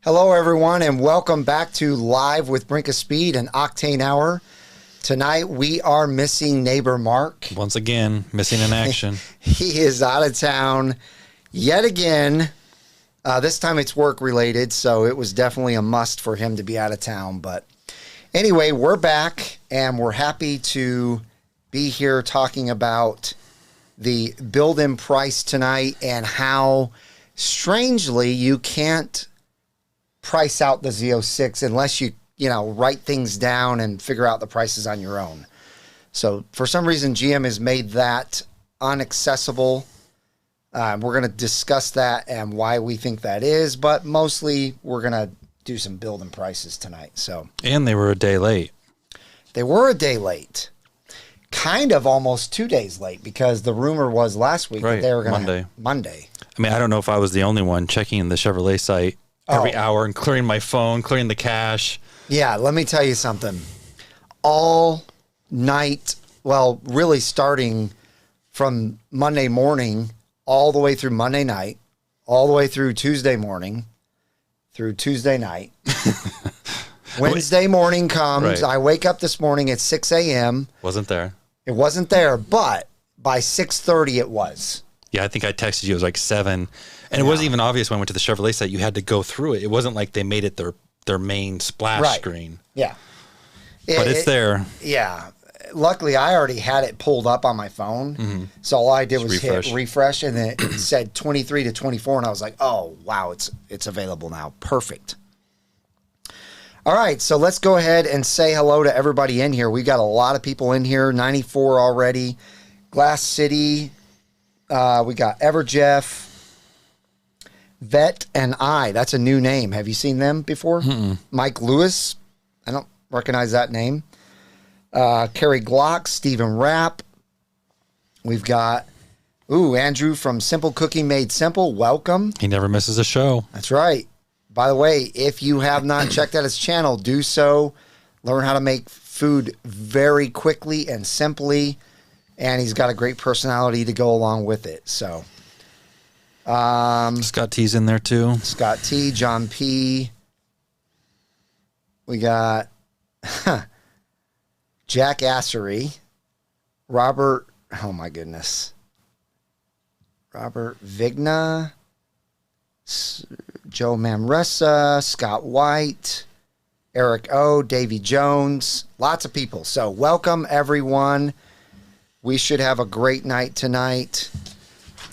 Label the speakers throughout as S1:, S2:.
S1: Hello, everyone, and welcome back to Live with Brinkofspeed and Octane Hour. Tonight, we are missing neighbor Mark.
S2: Once again, missing in action.
S1: He is out of town yet again. This time it's work-related, so it was definitely a must for him to be out of town. But anyway, we're back, and we're happy to be here talking about the build-in price tonight and how, strangely, you can't price out the Z06 unless you write things down and figure out the prices on your own. So for some reason, GM has made that inaccessible. We're going to discuss that and why we think that is, but mostly we're going to do some building prices tonight.
S2: And they were a day late.
S1: They were a day late. Kind of almost 2 days late, because the rumor was last week that they were going to Monday.
S2: I mean, I don't know if I was the only one checking the Chevrolet site every hour and clearing my phone, clearing the cache.
S1: Yeah, let me tell you something. All night, well, really starting from Monday morning all the way through Monday night, all the way through Tuesday morning, through Tuesday night. Wednesday morning comes. Right. I wake up this morning at 6 a.m.
S2: Wasn't there.
S1: It wasn't there, but by 6:30 it was.
S2: Yeah, I think I texted you. It was like 7. And it wasn't even obvious when I went to the Chevrolet site. You had to go through it. It wasn't like they made it their main splash screen.
S1: Yeah.
S2: But it's there.
S1: Yeah. Luckily, I already had it pulled up on my phone. Mm-hmm. So all I did was hit refresh, and then it said 23 to 24, and I was like, oh, wow, it's available now. Perfect. All right, so let's go ahead and say hello to everybody in here. We got a lot of people in here, 94 already. Glass City, we got Everjeff, Vet and I. That's a new name. Have you seen them before? Mm-mm. Mike Lewis. I don't recognize that name. Kerry Glock, Stephen Rapp. We've got, Andrew from Simple Cooking Made Simple. Welcome.
S2: He never misses a show.
S1: That's right. By the way, if you have not checked out his channel, do so. Learn how to make food very quickly and simply. And he's got a great personality to go along with it. So,
S2: Scott T's in there too.
S1: Scott T, John P. We got Jack Assery, Robert. Oh my goodness, Robert Vigna, Joe Mamressa, Scott White, Eric O, Davy Jones. Lots of people. So welcome everyone. We should have a great night tonight.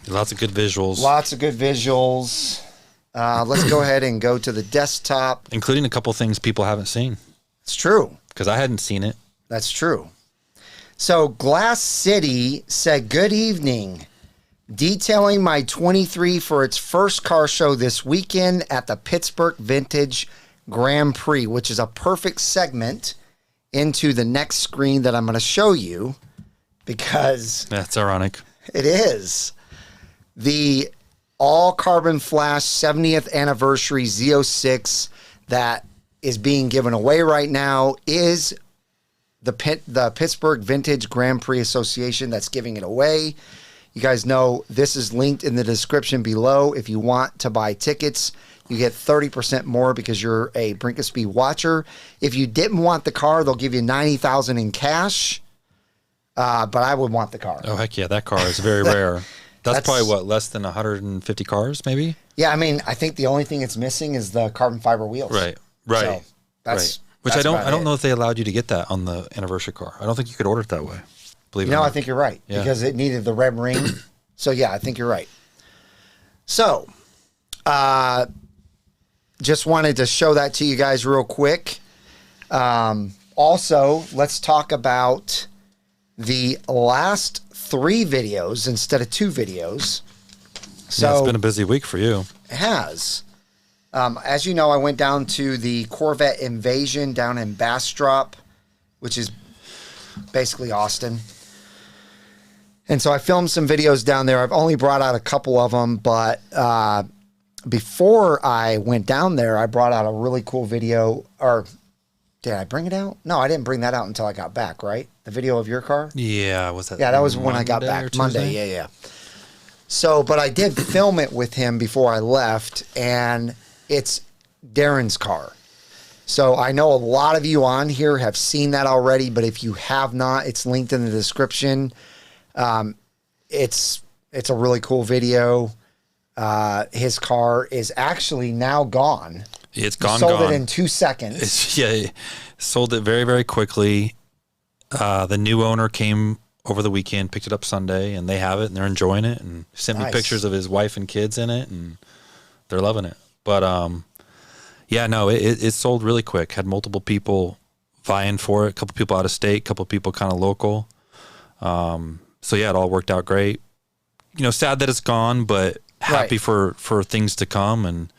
S2: Lots of good visuals.
S1: Lots of good visuals. Let's go ahead and go to the desktop.
S2: Including a couple things people haven't seen.
S1: It's true.
S2: Because I hadn't seen it.
S1: That's true. So Glass City said, good evening. Detailing my 23 for its first car show this weekend at the Pittsburgh Vintage Grand Prix, which is a perfect segment into the next screen that I'm going to show you, because
S2: that's ironic.
S1: It is. The all carbon flash 70th anniversary Z06 that is being given away right now is the Pittsburgh Vintage Grand Prix Association that's giving it away. You guys know this is linked in the description below. If you want to buy tickets, you get 30% more because you're a Brinkofspeed watcher. If you didn't want the car, they'll give you $90,000 in cash. But I would want the car.
S2: Oh, heck yeah. That car is very rare. That's probably, less than 150 cars, maybe?
S1: Yeah, I mean, I think the only thing it's missing is the carbon fiber wheels.
S2: Right.
S1: So that's
S2: Which I don't know if they allowed you to get that on the anniversary car. I don't think you could order it that way. Believe it or not.
S1: I think you're right. Yeah. Because it needed the red ring. So, yeah, I think you're right. So, just wanted to show that to you guys real quick. Also, let's talk about the last 3 videos instead of 2 videos. So
S2: yeah, it's been a busy week for you.
S1: It has. As you know, I went down to the Corvette Invasion down in Bastrop, which is basically Austin. And so I filmed some videos down there. I've only brought out a couple of them, but before I went down there, I brought out a really cool video. Or did I bring it out? No, I didn't bring that out until I got back, right? The video of your car?
S2: Yeah, was that?
S1: Yeah, that was when I got back. Monday, yeah. So, but I did film it with him before I left, and it's Darren's car. So I know a lot of you on here have seen that already, but if you have not, it's linked in the description. It's a really cool video. His car is actually now gone.
S2: It's gone.
S1: Sold it in 2 seconds.
S2: Sold it very, very quickly. The new owner came over the weekend, picked it up Sunday, and they have it, and they're enjoying it, and sent me pictures of his wife and kids in it, and they're loving it. But it sold really quick. Had multiple people vying for it, a couple people out of state, a couple people kind of local. It all worked out great. Sad that it's gone, but happy for things to come. And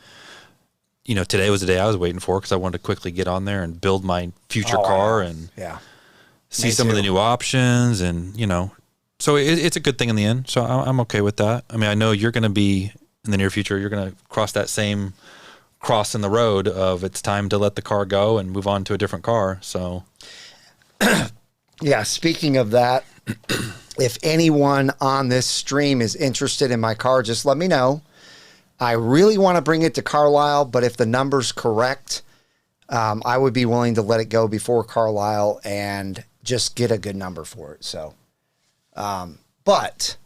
S2: today was the day I was waiting for, because I wanted to quickly get on there and build my future car and see some of the new options, and so it's a good thing in the end. So I'm okay with that. I mean, I know you're going to be in the near future. You're going to cross that same cross in the road of it's time to let the car go and move on to a different car. So,
S1: speaking of that, if anyone on this stream is interested in my car, just let me know. I really want to bring it to Carlisle, but if the number's correct, I would be willing to let it go before Carlisle and just get a good number for it. So, but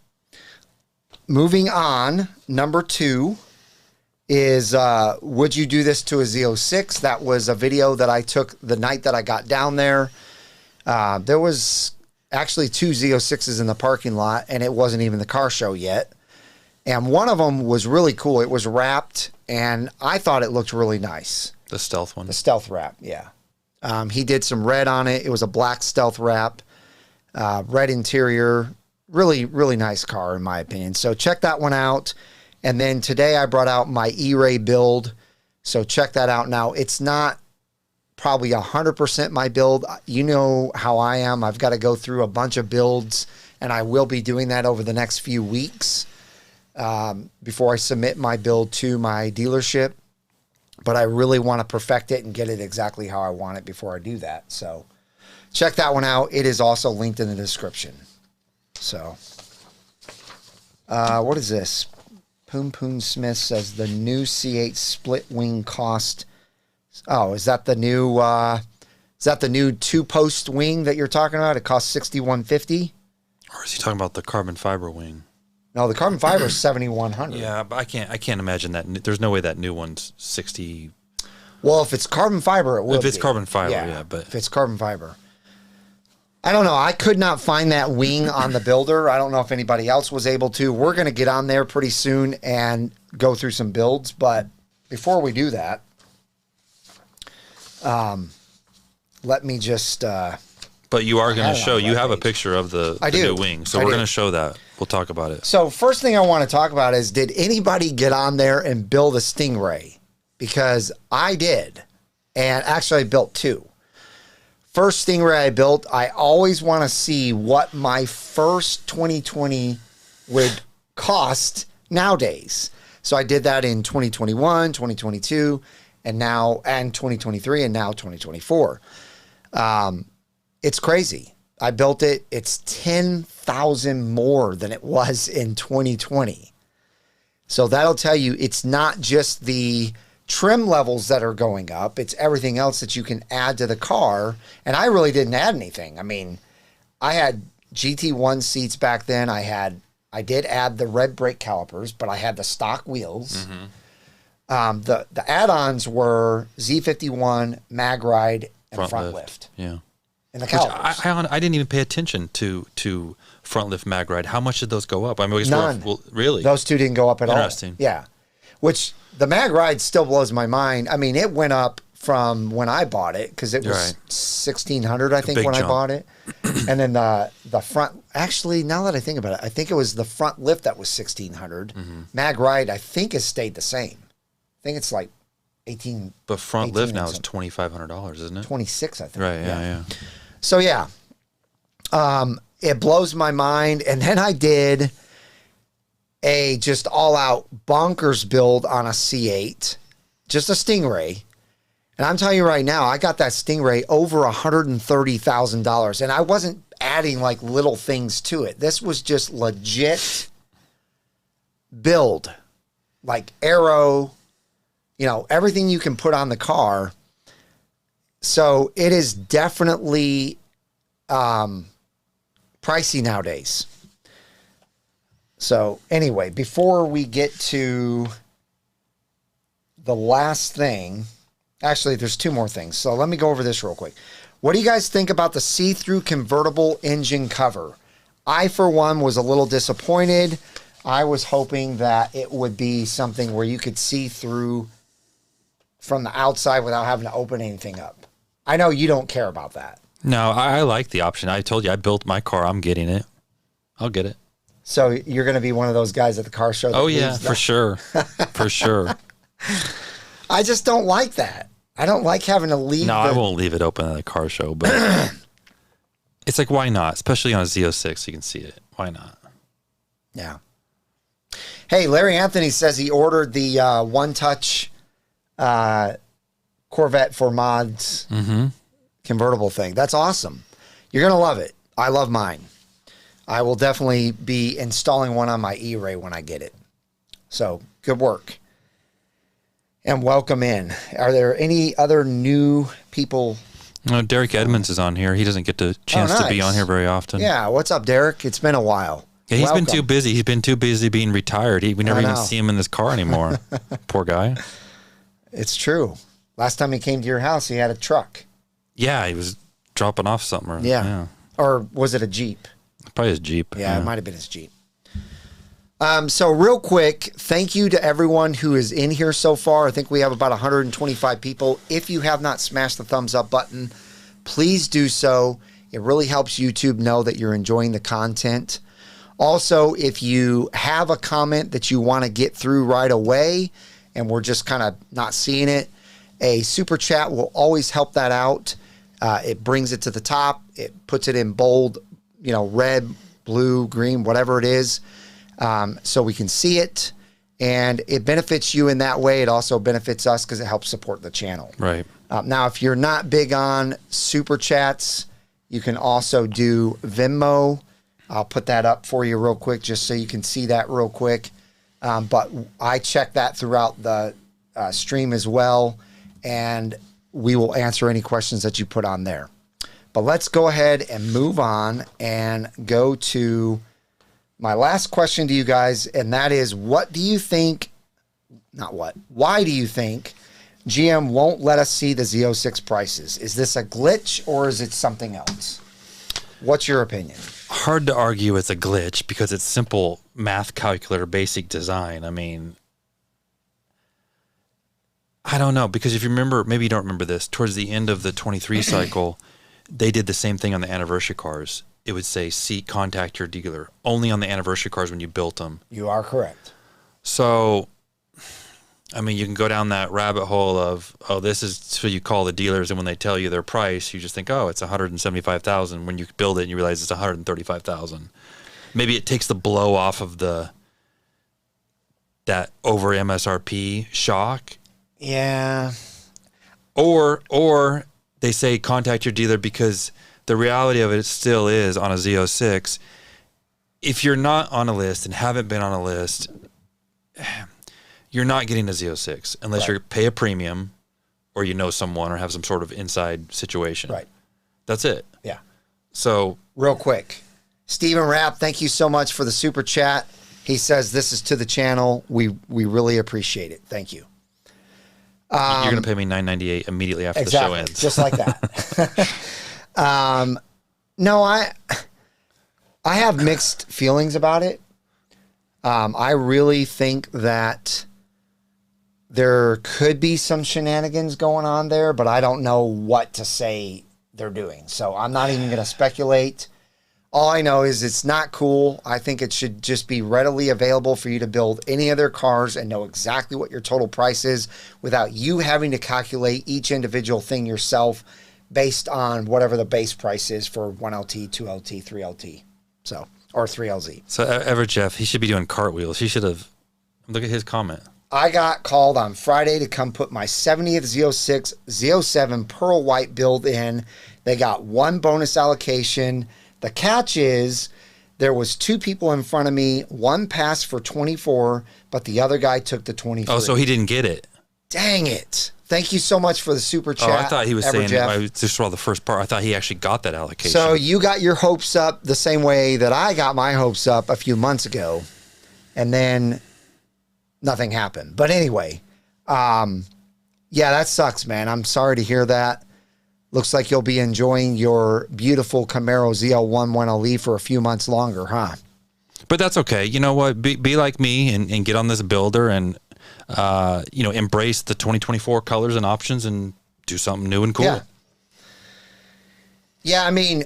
S1: moving on, number 2 is, would you do this to a Z06? That was a video that I took the night that I got down there. There was actually 2 Z06s in the parking lot, and it wasn't even the car show yet. And one of them was really cool. It was wrapped, and I thought it looked really nice.
S2: The stealth one?
S1: The stealth wrap, yeah. He did some red on it. It was a black stealth wrap, red interior. Really, really nice car, in my opinion. So check that one out. And then today I brought out my E-Ray build. So check that out. Now, it's not probably 100% my build. You know how I am. I've got to go through a bunch of builds, and I will be doing that over the next few weeks before I submit my build to my dealership. But I really want to perfect it and get it exactly how I want it before I do that. So check that one out. It is also linked in the description. So what is this? Poon Poon Smith says the new C8 split wing cost. Oh, is that the new 2-post wing that you're talking about? It costs $6,150.
S2: Or is he talking about the carbon fiber wing?
S1: No, the carbon fiber is $7,100.
S2: Yeah, but I can't imagine that. There's no way that new one's 60.
S1: Well, if it's carbon fiber, it will.
S2: If it's carbon fiber, yeah, but
S1: if it's carbon fiber, I don't know. I could not find that wing on the builder. I don't know if anybody else was able to. We're going to get on there pretty soon and go through some builds. But before we do that, let me just.
S2: But you are going to show. You have a picture of the new wing, so we're going to show that. We'll talk about it.
S1: So first thing I want to talk about is, did anybody get on there and build a Stingray? Because I did, and actually I built 2. First Stingray I built, I always want to see what my first 2020 would cost nowadays. So I did that in 2021, 2022, and 2023, and now 2024. It's crazy. I built it. It's 10,000 more than it was in 2020. So that'll tell you it's not just the trim levels that are going up. It's everything else that you can add to the car. And I really didn't add anything. I mean, I had GT1 seats back then. I did add the red brake calipers, but I had the stock wheels. Mm-hmm. The add-ons were Z51, mag ride, and front lift.
S2: Yeah.
S1: And the calipers.
S2: I didn't even pay attention to front lift mag ride. How much did those go up? I mean,
S1: none.
S2: Really?
S1: Those 2 didn't go up at all.
S2: Interesting.
S1: Yeah. Which the mag ride still blows my mind. I mean, it went up from when I bought it, because it was $1,600, I think, when I bought it. And then the front, actually, now that I think about it, I think it was the front lift that was $1,600. Mm-hmm. Mag ride, I think, has stayed the same. I think it's like 18.
S2: But front lift now is $2,500, isn't it?
S1: 26, I think.
S2: Right. Yeah.
S1: So yeah, it blows my mind. And then I did a just all-out bonkers build on a C8, just a Stingray. And I'm telling you right now, I got that Stingray over $130,000, and I wasn't adding like little things to it. This was just legit build, like aero, everything you can put on the car. So it is definitely pricey nowadays. So anyway, before we get to the last thing, actually, there's two more things. So let me go over this real quick. What do you guys think about the see-through convertible engine cover? I, for one, was a little disappointed. I was hoping that it would be something where you could see through from the outside without having to open anything up. I know you don't care about that.
S2: No, I like the option. I told you I built my car. I'm getting it. I'll get it.
S1: So you're going to be one of those guys at the car show?
S2: Oh, yeah, for sure. For sure.
S1: I just don't like that. I don't like having to leave.
S2: No, I won't leave it open at a car show, but it's like, why not? Especially on a Z06, you can see it. Why not?
S1: Yeah. Hey, Larry Anthony says he ordered the one-touch Corvette for mods convertible thing. That's awesome. You're going to love it. I love mine. I will definitely be installing one on my E-Ray when I get it. So, good work. And welcome in. Are there any other new people?
S2: No, Derek Edmonds is on here. He doesn't get the chance to be on here very often.
S1: Yeah, what's up, Derek? It's been a while.
S2: Yeah, he's been too busy. He's been too busy being retired. We never even see him in this car anymore. Poor guy.
S1: It's true. Last time he came to your house, he had a truck.
S2: Yeah, he was dropping off something.
S1: Yeah. Or was it a Jeep?
S2: Probably his Jeep.
S1: Yeah, it might have been his Jeep. So real quick, thank you to everyone who is in here so far. I think we have about 125 people. If you have not smashed the thumbs up button, please do so. It really helps YouTube know that you're enjoying the content. Also, if you have a comment that you want to get through right away and we're just kind of not seeing it, a super chat will always help that out. It brings it to the top. It puts it in bold, red, blue, green, whatever it is, so we can see it. And it benefits you in that way. It also benefits us because it helps support the channel.
S2: Right.
S1: Now, if you're not big on super chats, you can also do Venmo. I'll put that up for you real quick just so you can see that real quick. But I check that throughout the stream as well, and we will answer any questions that you put on there. But let's go ahead and move on and go to my last question to you guys, and that is, why do you think GM won't let us see the Z06 prices? Is this a glitch or is it something else? What's your opinion?
S2: Hard to argue it's a glitch because it's simple math calculator, basic design. I mean, I don't know, because if you remember, maybe you don't remember this, towards the end of the 23 cycle, they did the same thing on the anniversary cars. It would say, contact your dealer, only on the anniversary cars when you built them.
S1: You are correct.
S2: So, I mean, you can go down that rabbit hole of, this is, so you call the dealers, and when they tell you their price, you just think, it's $175,000. When you build it and you realize it's $135,000. Maybe it takes the blow off of that over MSRP shock.
S1: Yeah.
S2: Or they say contact your dealer, because the reality of it still is on a Z06, if you're not on a list and haven't been on a list, you're not getting a Z06 unless you pay a premium or you know someone or have some sort of inside situation.
S1: Right.
S2: That's it.
S1: Yeah.
S2: So
S1: real quick, Steven Rapp, thank you so much for the super chat. He says this is to the channel. We really appreciate it. Thank you.
S2: You're going to pay me $9.98 immediately after the show ends.
S1: Just like that. No, I have mixed feelings about it. I really think that there could be some shenanigans going on there, but I don't know what to say they're doing. So I'm not even going to speculate. All I know is it's not cool. I think it should just be readily available for you to build any of their cars and know exactly what your total price is without you having to calculate each individual thing yourself based on whatever the base price is for 1LT, 2LT, 3LT. So, or 3LZ.
S2: So Ever Jeff, he should be doing cartwheels. He should have, look at his comment.
S1: I got called on Friday to come put my 70th Z06, Z07 Pearl White build in. They got one bonus allocation. The catch is there was two people in front of me. One passed for 24, but the other guy took the 23.
S2: Oh, so he didn't get it.
S1: Dang it. Thank you so much for the super chat.
S2: Oh, I thought he was saying,
S1: Jeff.
S2: I just saw the first part. I thought he actually got that allocation.
S1: So you got your hopes up the same way that I got my hopes up a few months ago, and then nothing happened. But anyway, yeah, that sucks, man. I'm sorry to hear that. Looks like you'll be enjoying your beautiful Camaro ZL11LE for a few months longer, huh?
S2: But that's okay. You know what? Be like me and get on this builder and, embrace the 2024 colors and options and do something new and cool.
S1: Yeah, I mean,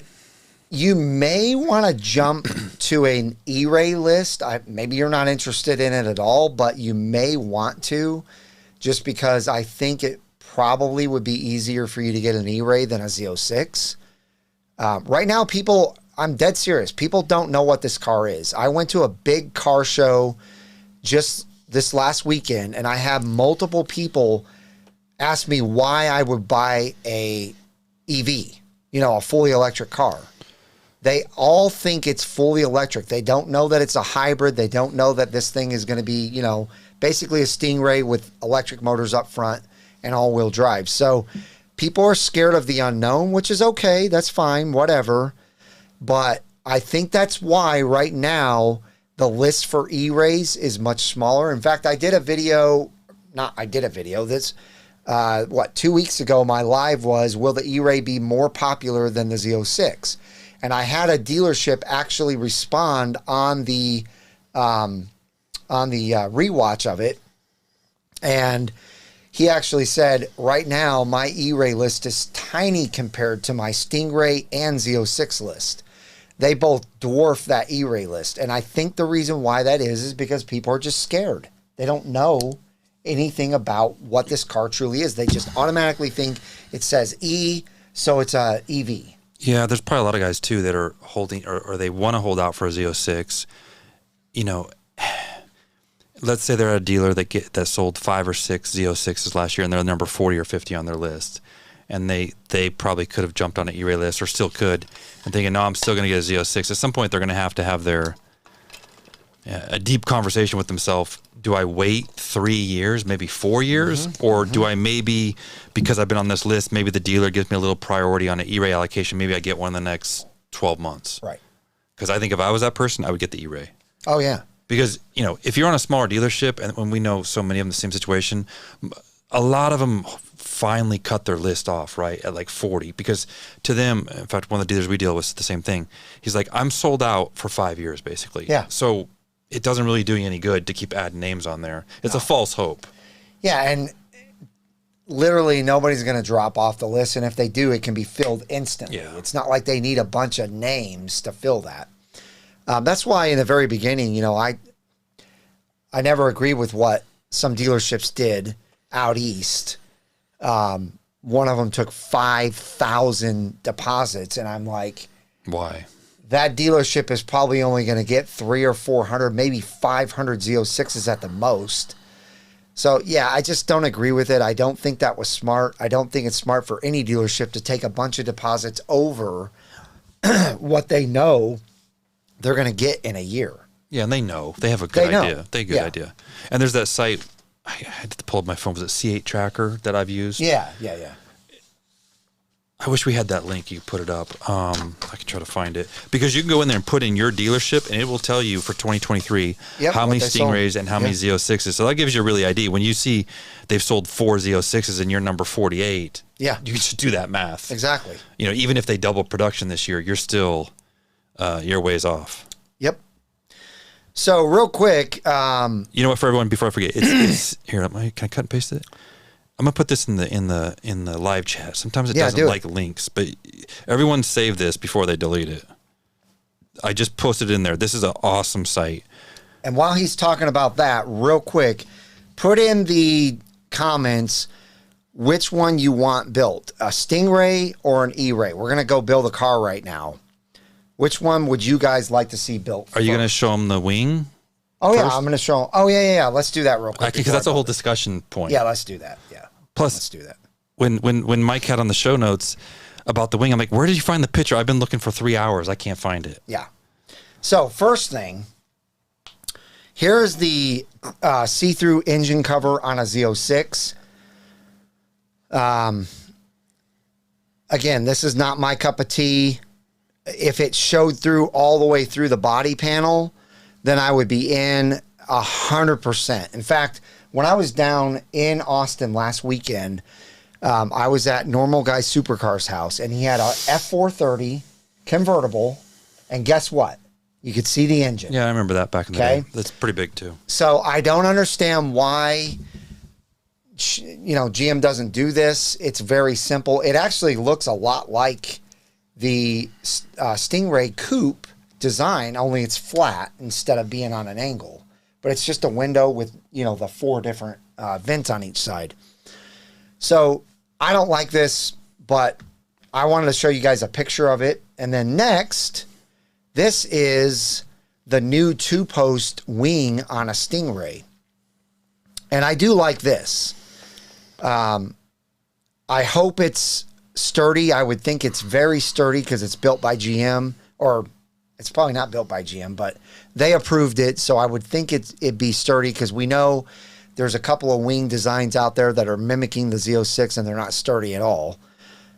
S1: you may want to jump to an E-Ray list. Maybe you're not interested in it at all, but you may want to, just because I think it probably would be easier for you to get an E-Ray than a Z06. Right now, I'm dead serious. People don't know what this car is. I went to a big car show just this last weekend, and I had multiple people ask me why I would buy a EV, a fully electric car. They all think it's fully electric. They don't know that it's a hybrid. They don't know that this thing is going to be, basically a Stingray with electric motors up front and all-wheel drive. So people are scared of the unknown, which is okay. That's fine, whatever. But I think that's why right now the list for E-Rays is much smaller. In fact, I did a video that's 2 weeks ago. My live was, will the E-Ray be more popular than the Z06? And I had a dealership actually respond on the rewatch of it. And he actually said, right now, my E-Ray list is tiny compared to my Stingray and Z06 list. They both dwarf that E-Ray list. And I think the reason why that is because people are just scared. They don't know anything about what this car truly is. They just automatically think it says E, so it's a EV.
S2: Yeah, there's probably a lot of guys, too, that are holding, or they want to hold out for a Z06. Let's say they're at a dealer that sold 5 or 6 Z06s last year, and they're number 40 or 50 on their list. And they probably could have jumped on an E-Ray list, or still could, and thinking, no, I'm still going to get a Z06. At some point, they're going to have a deep conversation with themselves. Do I wait 3 years, maybe 4 years? Or do I maybe, because I've been on this list, maybe the dealer gives me a little priority on an E-Ray allocation, maybe I get one in the next 12 months.
S1: Right.
S2: Because I think if I was that person, I would get the E-Ray.
S1: Oh, yeah.
S2: Because, if you're on a smaller dealership, and when we know so many of them in the same situation, a lot of them finally cut their list off, right, at like 40. Because to them, in fact, one of the dealers we deal with is the same thing. He's like, I'm sold out for 5 years, basically.
S1: Yeah.
S2: So it doesn't really do you any good to keep adding names on there. It's a false hope.
S1: Yeah, and literally nobody's going to drop off the list. And if they do, it can be filled instantly.
S2: Yeah.
S1: It's not like they need a bunch of names to fill that. That's why in the very beginning, I never agreed with what some dealerships did out east. One of them took 5,000 deposits, and I'm like,
S2: why?
S1: That dealership is probably only going to get 300 or 400, maybe 500 Z06s at the most. So, yeah, I just don't agree with it. I don't think that was smart. I don't think it's smart for any dealership to take a bunch of deposits over what they know they're going to get in a year.
S2: Yeah, and they know. They have a good idea. They have a good idea. And there's that site, I had to pull up my phone, was it C8 Tracker that I've used?
S1: Yeah.
S2: I wish we had that link. You put it up. I can try to find it. Because you can go in there and put in your dealership, and it will tell you for 2023 how many Stingrays and how many Z06s. So that gives you a really idea. When you see they've sold 4 Z06s and you're number 48, you should do that math.
S1: Exactly.
S2: Even if they double production this year, you're still you're ways off.
S1: Yep. So real quick,
S2: you know what? For everyone, before I forget, it's here. Can I cut and paste it? I'm gonna put this in the live chat. Sometimes it doesn't like links, but everyone save this before they delete it. I just posted it in there. This is an awesome site.
S1: And while he's talking about that, real quick, put in the comments which one you want built, a Stingray or an E-Ray. We're gonna go build a car right now. Which one would you guys like to see built?
S2: Are you going to show them the wing?
S1: Oh, yeah, I'm going to show them. Oh, yeah. Let's do that real quick.
S2: Because that's a whole discussion point.
S1: Yeah, let's do that. Yeah.
S2: Plus,
S1: let's do that.
S2: When Mike had on the show notes about the wing, I'm like, where did you find the picture? I've been looking for 3 hours. I can't find it.
S1: Yeah. So, first thing, here's the see-through engine cover on a Z06. Again, this is not my cup of tea. If it showed through all the way through the body panel, then I would be in 100%. In fact, when I was down in Austin last weekend, I was at Normal Guy Supercar's house, and he had a F430 convertible, and guess what? You could see the engine.
S2: Yeah, I remember that back in the day. That's pretty big too.
S1: So I don't understand why, GM doesn't do this. It's very simple. It actually looks a lot like the Stingray coupe design, only it's flat instead of being on an angle. But it's just a window with, the 4 different vents on each side. So I don't like this, but I wanted to show you guys a picture of it. And then next, this is the new 2-post wing on a Stingray. And I do like this. I hope it's sturdy. I would think it's very sturdy because it's built by GM, or it's probably not built by GM, but they approved it. So I would think it'd be sturdy because we know there's a couple of wing designs out there that are mimicking the Z06 and they're not sturdy at all.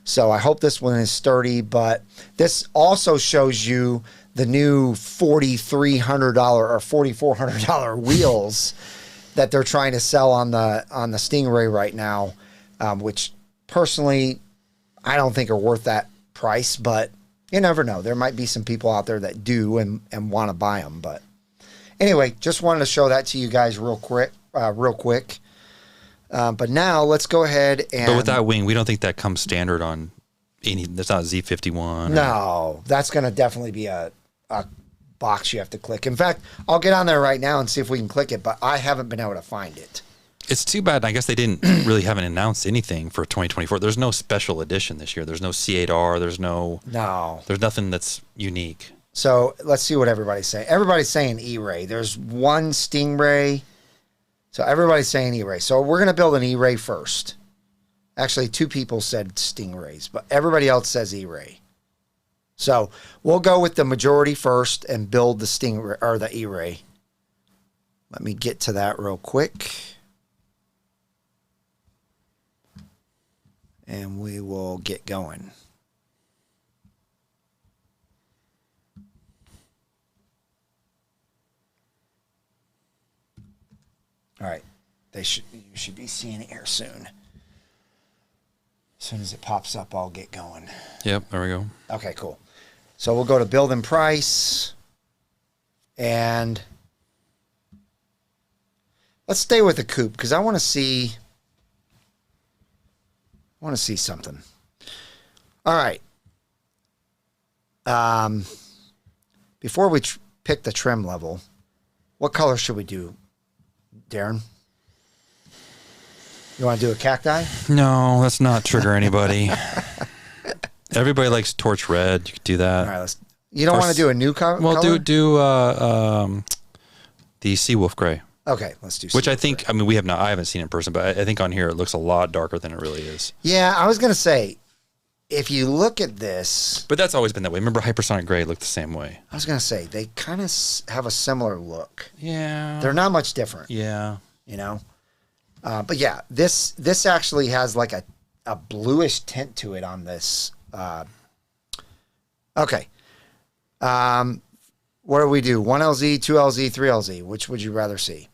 S1: So I hope this one is sturdy, but this also shows you the new $4,300 or $4,400 wheels that they're trying to sell on the Stingray right now, which personally I don't think are worth that price, but you never know. There might be some people out there that do and want to buy them. But anyway, just wanted to show that to you guys real quick. But now let's go ahead and...
S2: But with that wing, we don't think that comes standard on any... That's not Z51.
S1: No, that's going to definitely be a box you have to click. In fact, I'll get on there right now and see if we can click it, but I haven't been able to find it.
S2: It's too bad. I guess they didn't really haven't announced anything for 2024. There's no special edition this year. There's no C8R. There's nothing that's unique.
S1: So let's see what everybody's saying. Everybody's saying E-Ray. There's one Stingray. So everybody's saying E-Ray. So we're going to build an E-Ray first. Actually, 2 people said Stingrays, but everybody else says E-Ray. So we'll go with the majority first and build the Stingray or the E-Ray. Let me get to that real quick. And we will get going. All right. You should be seeing it here soon. As soon as it pops up, I'll get going.
S2: Yep, there we go.
S1: Okay, cool. So we'll go to build and price. And let's stay with the coupe because I want to see something. All right. Before we pick the trim level, what color should we do, Darren? You want to do a cacti?
S2: No, let's not trigger anybody. Everybody likes torch red. You could do that.
S1: All right, you don't want to do a new color?
S2: Well, do the Seawolf gray.
S1: Okay, let's do.
S2: Which I think, gray. I mean, I haven't seen it in person, but I think on here it looks a lot darker than it really is.
S1: Yeah, I was gonna say, if you look at this,
S2: but that's always been that way. Remember, Hypersonic Gray looked the same way.
S1: I was gonna say they kind of have a similar look.
S2: Yeah,
S1: they're not much different.
S2: Yeah,
S1: but yeah, this actually has like a bluish tint to it on this. Okay. What do we do? 1LZ, 2LZ, 3LZ. Which would you rather see?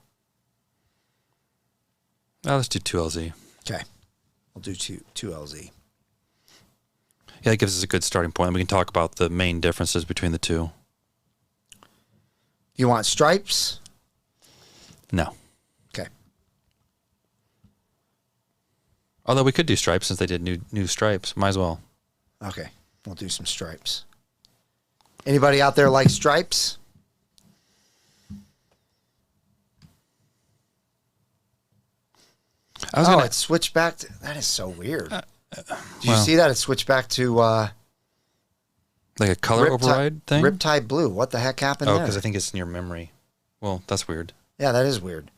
S2: Let's do 2LZ.
S1: Okay. We'll do 2LZ.
S2: Yeah, that gives us a good starting point. We can talk about the main differences between the two.
S1: You want stripes?
S2: No.
S1: Okay.
S2: Although we could do stripes since they did new stripes. Might as well.
S1: Okay. We'll do some stripes. Anybody out there like stripes? It switched back to... That is so weird. Did you see that? It switched back to...
S2: like a color override thing?
S1: Riptide blue. What the heck happened there?
S2: Oh, because I think it's in your memory. Well, that's weird.
S1: Yeah, that is weird.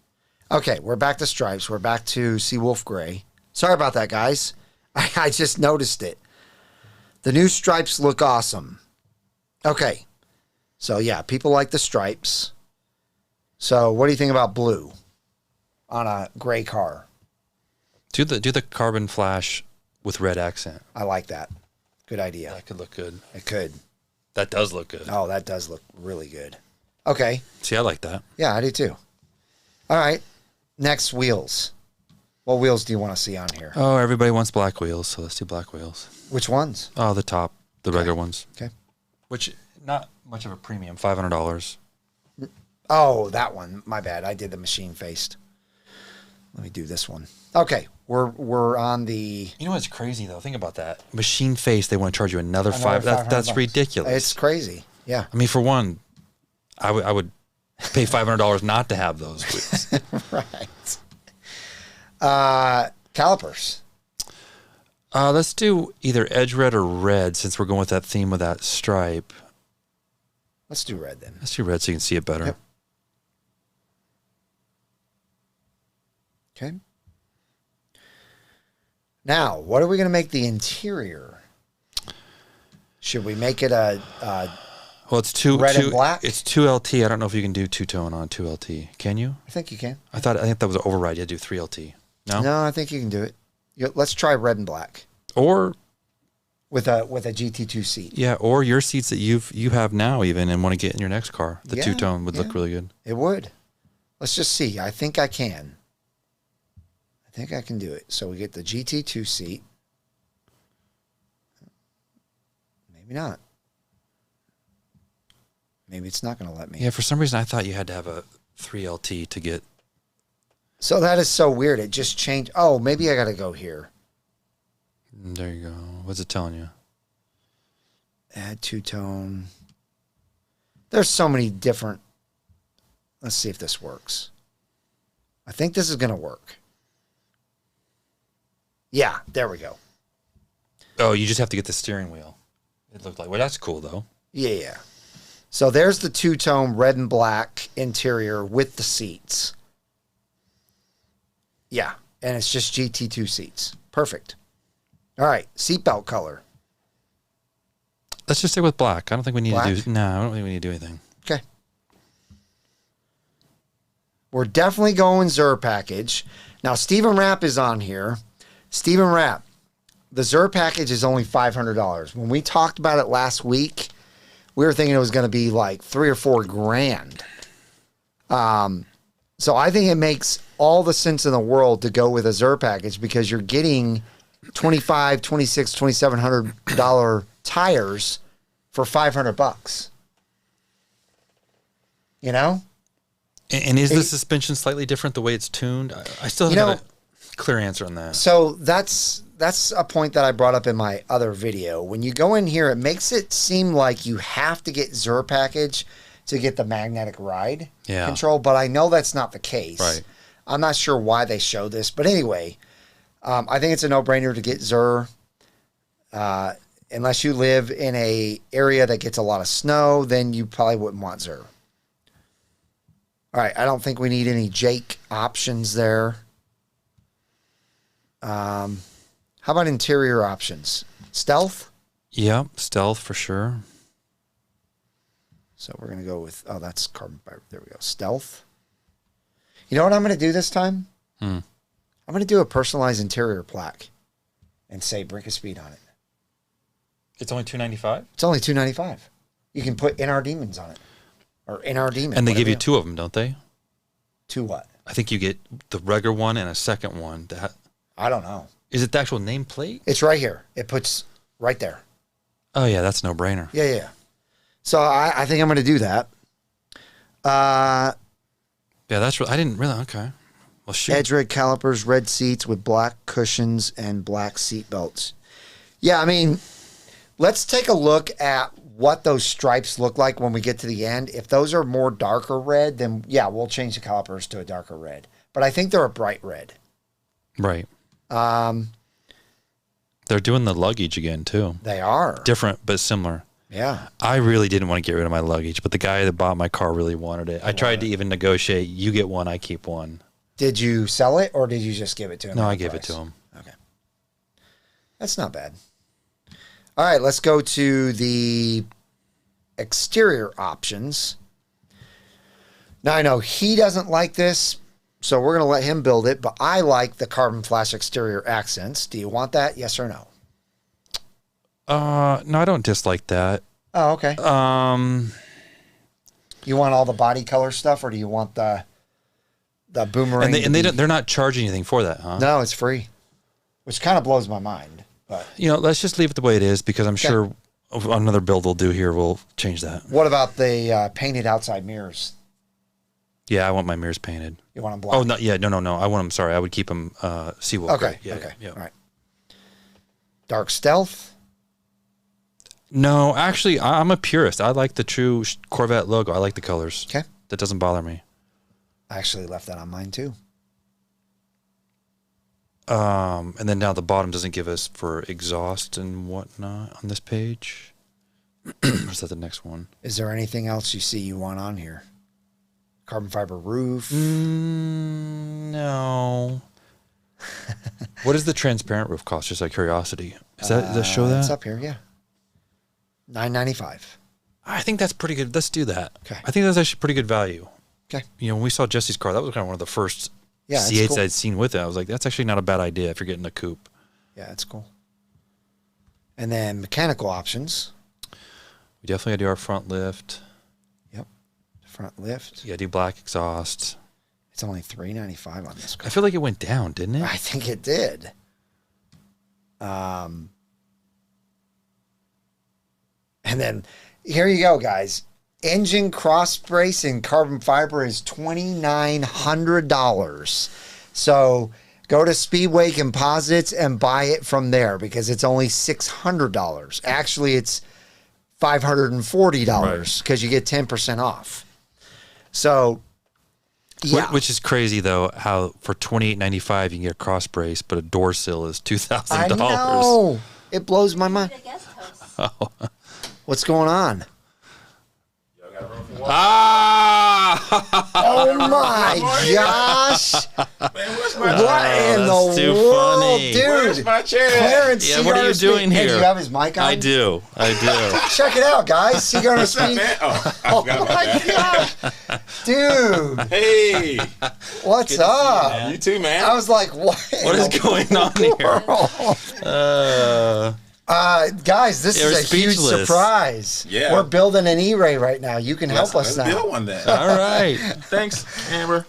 S1: Okay, we're back to stripes. We're back to Seawolf Gray. Sorry about that, guys. I just noticed it. The new stripes look awesome. Okay. So, yeah, people like the stripes. So, what do you think about blue on a gray car?
S2: Do the carbon flash with red accent.
S1: I like that. Good idea.
S2: That could look good.
S1: It could.
S2: That does look good.
S1: Oh, that does look really good. Okay.
S2: See, I like that.
S1: Yeah, I do too. All right. Next, wheels. What wheels do you want to see on here?
S2: Oh, everybody wants black wheels, so let's do black wheels.
S1: Which ones?
S2: Oh, the top, the regular ones.
S1: Okay.
S2: Which, not much of a premium, $500.
S1: Oh, that one. My bad. I did the machine faced. Let me do this one. Okay. We're on the...
S2: You know what's crazy, though? Think about that. Machine face, they want to charge you another $500. That's ridiculous.
S1: It's crazy. Yeah.
S2: I mean, for one, I would pay $500 not to have those wheels.
S1: Right. Calipers.
S2: Let's do either edge red or red, since we're going with that theme with that stripe.
S1: Let's do red then.
S2: Let's do red so you can see it better.
S1: Yep. Okay. Now, what are we going to make the interior? Should we make it a
S2: well, it's
S1: red and black?
S2: It's 2LT. I don't know if you can do two-tone on 2LT. Can you?
S1: I think you can.
S2: I think that was an override. You had to do 3LT. No?
S1: No, I think you can do it. Let's try red and black.
S2: Or
S1: with a GT2 seat.
S2: Yeah, or your seats that you have now even and want to get in your next car. The two-tone would look really good.
S1: It would. Let's just see. I think I can. I think I can do it. So we get the GT2 seat. Maybe not. Maybe it's not going to let me.
S2: Yeah, for some reason I thought you had to have a 3LT to get.
S1: So that is so weird. It just changed. Oh, maybe I got to go here.
S2: There you go. What's it telling you?
S1: Add two-tone. There's so many different. Let's see if this works. I think this is going to work. Yeah, there we go.
S2: Oh, you just have to get the steering wheel. It looked like. Well, that's cool, though.
S1: Yeah. So there's the two-tone red and black interior with the seats. Yeah, and it's just GT2 seats. Perfect. All right, seatbelt color.
S2: Let's just stick with black. I don't think we need
S1: black?
S2: to do. No, I don't think we need to do anything.
S1: Okay. We're definitely going Zur package. Now, Stephen Rapp is on here. Stephen Rapp, the Zur package is only $500. When we talked about it last week, we were thinking it was going to be like $3,000 or $4,000. So I think it makes all the sense in the world to go with a Zur package because you're getting $2,500, $2,600, $2,700 tires for $500. You know?
S2: And is the suspension slightly different the way it's tuned? I still haven't got a clear answer on that.
S1: So that's a point that I brought up in my other video. When you go in here, it makes it seem like you have to get Zur package to get the magnetic ride control, but I know that's not the case.
S2: Right.
S1: I'm not sure why they show this, but anyway, I think it's a no-brainer to get Zur. Unless you live in a area that gets a lot of snow, then you probably wouldn't want Zur. All right, I don't think we need any Jake options there. How about interior options? Stealth?
S2: Yeah, stealth for sure.
S1: So we're going to go with, that's carbon fiber. There we go. Stealth. You know what I'm going to do this time? I'm going to do a personalized interior plaque and say Brinkofspeed on it.
S2: It's only $295?
S1: It's only $295. You can put NR Demons on it. Or NR Demon.
S2: And they give you two of them, don't they?
S1: Two what?
S2: I think you get the regular one and a second one.
S1: I don't know.
S2: Is it the actual nameplate?
S1: It's right here. It puts right there.
S2: Oh, yeah, that's no brainer.
S1: Yeah. So I think I'm going to do that.
S2: Yeah, that's I didn't really. Okay. Well, shoot.
S1: Edge red calipers, red seats with black cushions and black seat belts. Yeah, I mean, let's take a look at what those stripes look like when we get to the end. If those are more darker red, then yeah, we'll change the calipers to a darker red. But I think they're a bright red.
S2: Right. They're doing the luggage again, too.
S1: They are.
S2: Different, but similar.
S1: Yeah.
S2: I really didn't want to get rid of my luggage, but the guy that bought my car really wanted it. I tried to even negotiate, you get one, I keep one.
S1: Did you sell it, or did you just give it to him?
S2: No, I gave it to him.
S1: Okay. That's not bad. All right, let's go to the exterior options. Now, I know he doesn't like this, So we're going to let him build it, but I like the carbon flash exterior accents. Do you want that? Yes or no?
S2: No, I don't dislike that.
S1: Oh, okay. You want all the body color stuff, or do you want the boomerang?
S2: And they're not charging anything for that, huh?
S1: No, it's free, which kind of blows my mind. But
S2: let's just leave it the way it is, because I'm sure another build we'll do here will change that.
S1: What about the painted outside mirrors?
S2: Yeah, I want my mirrors painted.
S1: You want them black?
S2: Oh, no, yeah, no. I want them. Sorry, I would keep them seawood.
S1: Okay.
S2: Yeah,
S1: okay.
S2: Yeah.
S1: All right. Dark stealth.
S2: No, actually, I'm a purist. I like the true Corvette logo. I like the colors.
S1: Okay.
S2: That doesn't bother me.
S1: I actually left that on mine too.
S2: And then now the bottom doesn't give us for exhaust and whatnot on this page. Or is that the next one?
S1: Is there anything else you see you want on here? Carbon fiber roof?
S2: No. What does the transparent roof cost? Just out of curiosity. Does that show that?
S1: It's up here, yeah. $9.95.
S2: I think that's pretty good. Let's do that.
S1: Okay.
S2: I think that's actually pretty good value.
S1: Okay.
S2: When we saw Jesse's car, that was kind of one of the first
S1: it's
S2: C8s
S1: cool.
S2: I'd seen with it. I was like, that's actually not a bad idea if you're getting a coupe.
S1: Yeah, it's cool. And then mechanical options.
S2: We definitely got to do our front lift.
S1: Yep. Front lift.
S2: You got to do black exhaust.
S1: It's only $3.95 on this car.
S2: I feel like it went down, didn't it?
S1: I think it did. And then here you go, guys. Engine cross brace in carbon fiber is $2,900. So go to Speedway Composites and buy it from there, because it's only $600. Actually, it's $540 because you get 10% off. So, yeah.
S2: Which is crazy, though, how for $28.95 you can get a cross brace, but a door sill is $2,000.
S1: I know. It blows my mind. What's going on? Oh my gosh! What in the world, dude?
S3: Where's my chair?
S1: Clarence,
S2: Yeah, what are you doing
S1: Hey,
S2: here?
S1: do you have his mic on?
S2: I do.
S1: Check it out, guys. Cigar and Speed.
S3: Oh
S1: my gosh, dude!
S3: Hey,
S1: What's up?
S3: you too, man.
S1: I was like, what?
S2: What is going on here?
S1: Guys, this
S2: You're
S1: is a huge
S2: speechless.
S1: surprise.
S3: Yeah.
S1: We're building an E-Ray right now. You can help us
S3: Let's
S1: now.
S3: build one then.
S2: All right.
S3: Thanks, Amber.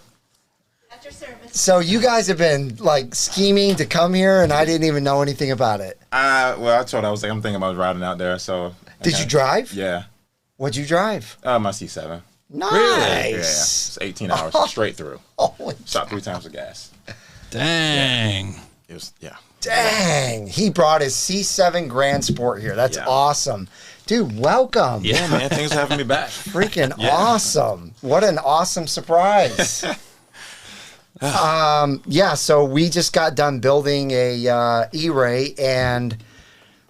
S4: After service.
S1: So you guys have been like scheming to come here, and I didn't even know anything about it.
S3: Well, I told her, I was like, I'm thinking about riding out there. So
S1: Did you drive?
S3: Yeah.
S1: What'd you drive?
S3: My C7.
S1: Nice.
S3: Yeah. It's 18 hours straight through.
S1: Holy
S3: Shot 3 times the gas.
S2: Dang.
S3: It was
S1: dang. He brought his C7 Grand Sport here. That's awesome. Dude, welcome.
S3: Yeah, man. Thanks for having me back.
S1: Freaking awesome. What an awesome surprise. Yeah, so we just got done building a E-Ray, and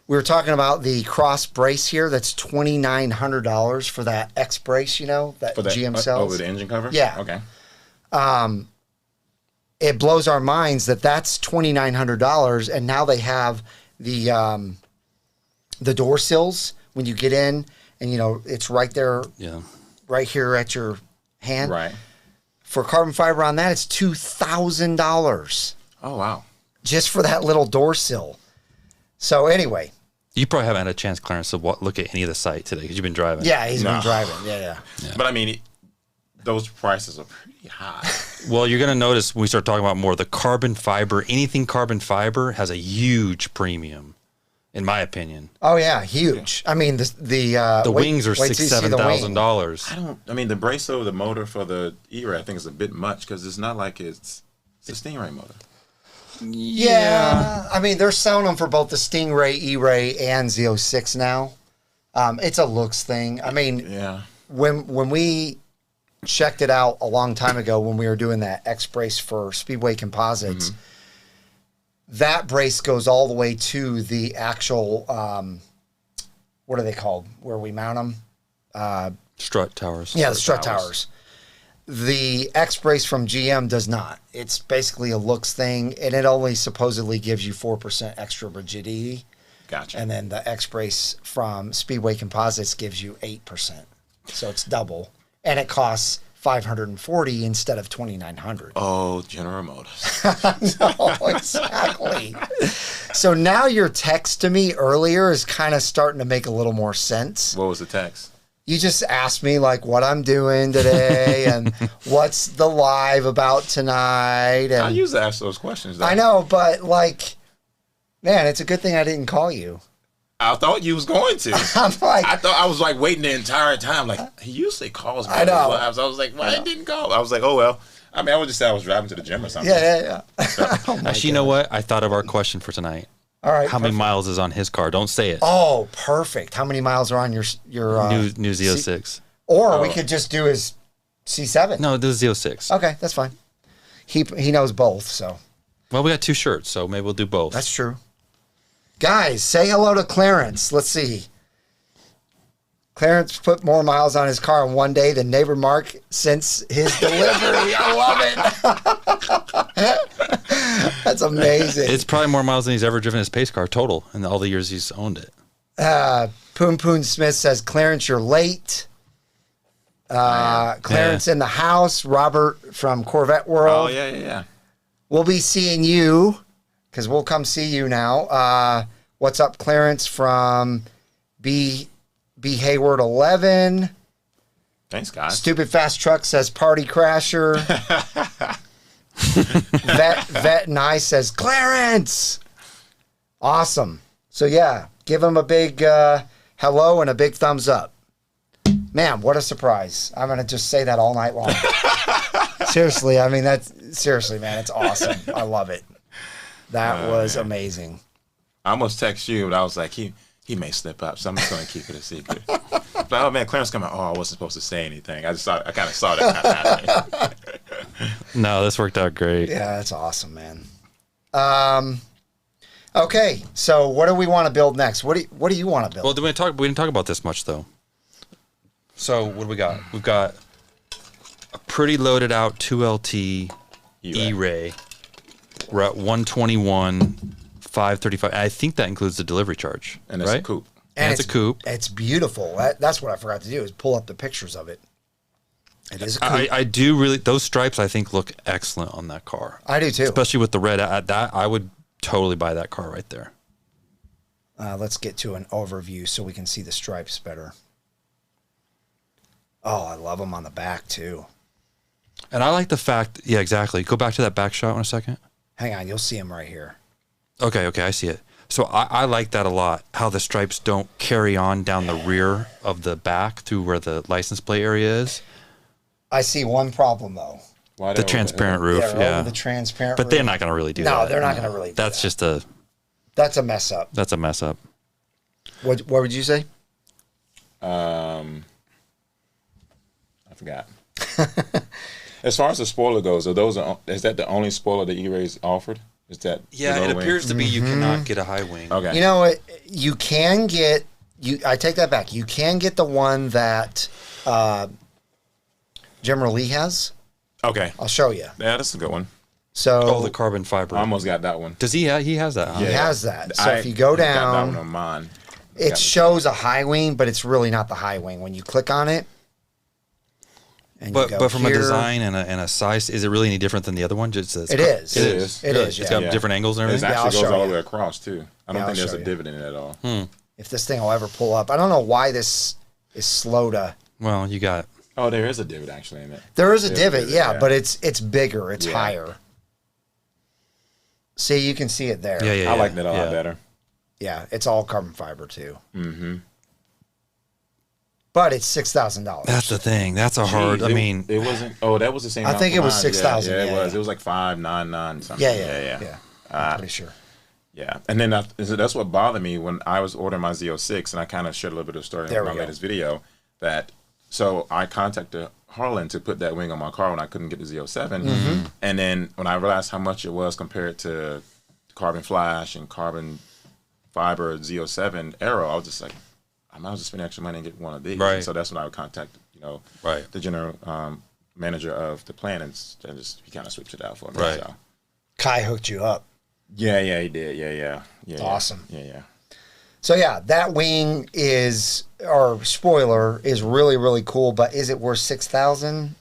S1: we were talking about the cross brace here. That's $2,900 for that X brace, that GM sells.
S3: Over the engine cover?
S1: Yeah.
S3: Okay.
S1: It blows our minds that that's $2,900, and now they have the door sills when you get in, and it's right there, right here at your hand.
S3: Right.
S1: For carbon fiber on that, it's $2,000
S3: Oh, wow.
S1: just for that little door sill. So anyway,
S2: You probably haven't had a chance, Clarence, to look at any of the site today because you've been driving.
S1: yeah, he's been driving. Yeah.
S3: But I mean, those prices are pretty high.
S2: Well, you're going to notice when we start talking about more, the carbon fiber, anything carbon fiber has a huge premium, in my opinion.
S1: Oh yeah, huge. I mean, the
S2: wings are $6,000-$7,000.
S3: I mean, the brace over the motor for the E-Ray, I think is a bit much because it's not like it's a Stingray motor.
S1: Yeah, I mean, they're selling them for both the Stingray, E-Ray, and Z06 now. It's a looks thing. I mean, when we checked it out a long time ago when we were doing that X brace for Speedway Composites, that brace goes all the way to the actual, what are they called, where we mount them?
S2: Strut towers.
S1: Yeah, the strut towers. The X brace from GM does not. It's basically a looks thing, and it only supposedly gives you 4% extra rigidity.
S3: Gotcha.
S1: And then the X brace from Speedway Composites gives you 8%. So it's double. And it costs $540 instead of $2,900.
S3: Oh, General Motors.
S1: No, exactly. So now your text to me earlier is kind of starting to make a little more sense.
S3: What was the text?
S1: You just asked me like what I'm doing today and what's the live about tonight. And
S3: I usually ask those questions, though.
S1: I know, but like, man, it's a good thing I didn't call you.
S3: I thought you was going to.
S1: I'm like,
S3: I thought I was like waiting the entire time. Like, he usually calls me.
S1: I know.
S3: Lives. I was like, why he didn't call? I was like, oh, well. I mean, I would just say I was driving to the gym or something.
S1: yeah. Oh,
S2: Actually, you know what? I thought of our question for tonight.
S1: All right.
S2: How many miles is on his car? Don't say it.
S1: Oh, perfect. How many miles are on your
S2: New Z06.
S1: Or we could just do his C7.
S2: No, this is Z06.
S1: Okay, that's fine. He knows both, so.
S2: Well, we got 2 shirts, so maybe we'll do both.
S1: That's true. Guys, say hello to Clarence. Let's see. Clarence put more miles on his car in one day than neighbor Mark since his delivery. I love it. That's amazing.
S2: It's probably more miles than he's ever driven his pace car total in all the years he's owned it.
S1: Poon Poon Smith says, Clarence, you're late. Clarence in the house. Robert from Corvette World.
S3: Oh, yeah.
S1: We'll be seeing you because we'll come see you now. What's up, Clarence from B Hayward 11.
S3: Thanks, guys.
S1: Stupid Fast Truck says Party Crasher. Vet and I says Clarence. Awesome. So yeah, give him a big hello and a big thumbs up. Man, what a surprise. I'm going to just say that all night long. Seriously, I mean, seriously, man, it's awesome. I love it. That was amazing.
S3: I almost text you, but I was like, he may slip up, so I'm just going to keep it a secret. But, oh, man, Clarence coming, I wasn't supposed to say anything. I kind of saw that happening.
S2: No, this worked out great.
S1: Yeah, that's awesome, man. Okay, so what do we want to build next? What do you want to build?
S2: Well, we didn't talk about this much, though. So what do we got? We've got a pretty loaded out 2LT E-Ray. We're at 121, 535. I think that includes the delivery charge.
S3: And it's
S2: right?
S3: a coupe.
S2: And it's a coupe.
S1: It's beautiful. That's what I forgot to do is pull up the pictures of it. It is a coupe.
S2: I do really, those stripes I think look excellent on that car.
S1: I do too.
S2: Especially with the red. I would totally buy that car right there.
S1: Let's get to an overview so we can see the stripes better. Oh, I love them on the back too.
S2: And I like the fact, yeah, exactly. Go back to that back shot in a second.
S1: Hang on, you'll see them right here.
S2: Okay, I see it. So I like that a lot, how the stripes don't carry on down the rear of the back through where the license plate area is.
S1: I see one problem though.
S2: The transparent roof,
S1: yeah. The transparent
S2: But
S1: roof.
S2: they're not going to really do that.
S1: No, they're not going to really do
S2: That's
S1: that.
S2: just a...
S1: That's a mess up.
S2: That's a mess up.
S1: What would you say?
S3: I forgot. As far as the spoiler goes, is that the only spoiler the E-Ray's offered? Is that
S2: Yeah, it appears to be you cannot get a high wing.
S3: Okay.
S1: You know what? You can get... I take that back. You can get the one that General Lee has.
S3: Okay.
S1: I'll show you.
S3: Yeah, that's a good one.
S1: So
S2: the carbon fiber.
S3: I almost got that one.
S2: Does he? He has that. Huh?
S1: he has that. So if you go
S3: I got that
S1: down,
S3: one on mine.
S1: it shows a high wing, but it's really not the high wing. When you click on it, and
S2: But
S1: you go
S2: from a
S1: here,
S2: design and a size, is it really any different than the other one? Just
S1: It is.
S3: It is.
S1: It
S2: Really?
S1: is.
S2: It's
S1: Yeah.
S2: got different angles and
S3: It
S2: everything.
S1: I'll
S3: actually goes
S1: show
S3: all
S1: you.
S3: the way across, too. I don't
S1: Yeah,
S3: think
S1: I'll
S3: there's
S1: show
S3: a
S1: you.
S3: divot in it at all.
S1: If this thing will ever pull up, I don't know why this is slow to.
S2: Well, you got...
S3: Oh, there is a divot actually in it.
S1: There is a
S3: There's
S1: divot, yeah,
S3: yeah.
S1: but it's bigger, it's
S3: Yeah.
S1: higher. See, you can see it there.
S2: Yeah.
S3: I like that a lot better.
S1: Yeah, it's all carbon fiber too.
S3: Mm-hmm.
S1: But it's $6,000.
S2: That's the thing. That's a hard... I mean...
S3: It wasn't... Oh, that was the same
S1: I
S3: amount
S1: think
S3: for
S1: it was
S3: mine.
S1: 6,000,
S3: Yeah, it
S1: yeah,
S3: was.
S1: yeah.
S3: It was like 599 something.
S1: Yeah. I'm pretty sure.
S3: Yeah, and then that's what bothered me when I was ordering my Z06, and I kind of shared a little bit of story
S1: There
S3: in my
S1: we go.
S3: latest video. So I contacted Harlan to put that wing on my car when I couldn't get the Z07,
S1: Mm-hmm.
S3: and then when I realized how much it was compared to carbon flash and carbon fiber Z07 Aero, I was just like, I might as well spend extra money and get one of these.
S2: Right.
S3: And so that's when I would contact
S2: Right.
S3: the general manager of the plant, and just he kind of switched it out for me.
S2: Right.
S3: So.
S1: Kai hooked you up.
S3: Yeah, he did. Yeah.
S1: Awesome.
S3: Yeah.
S1: So yeah, that wing is, or spoiler is really, really cool, but is it worth $6,000?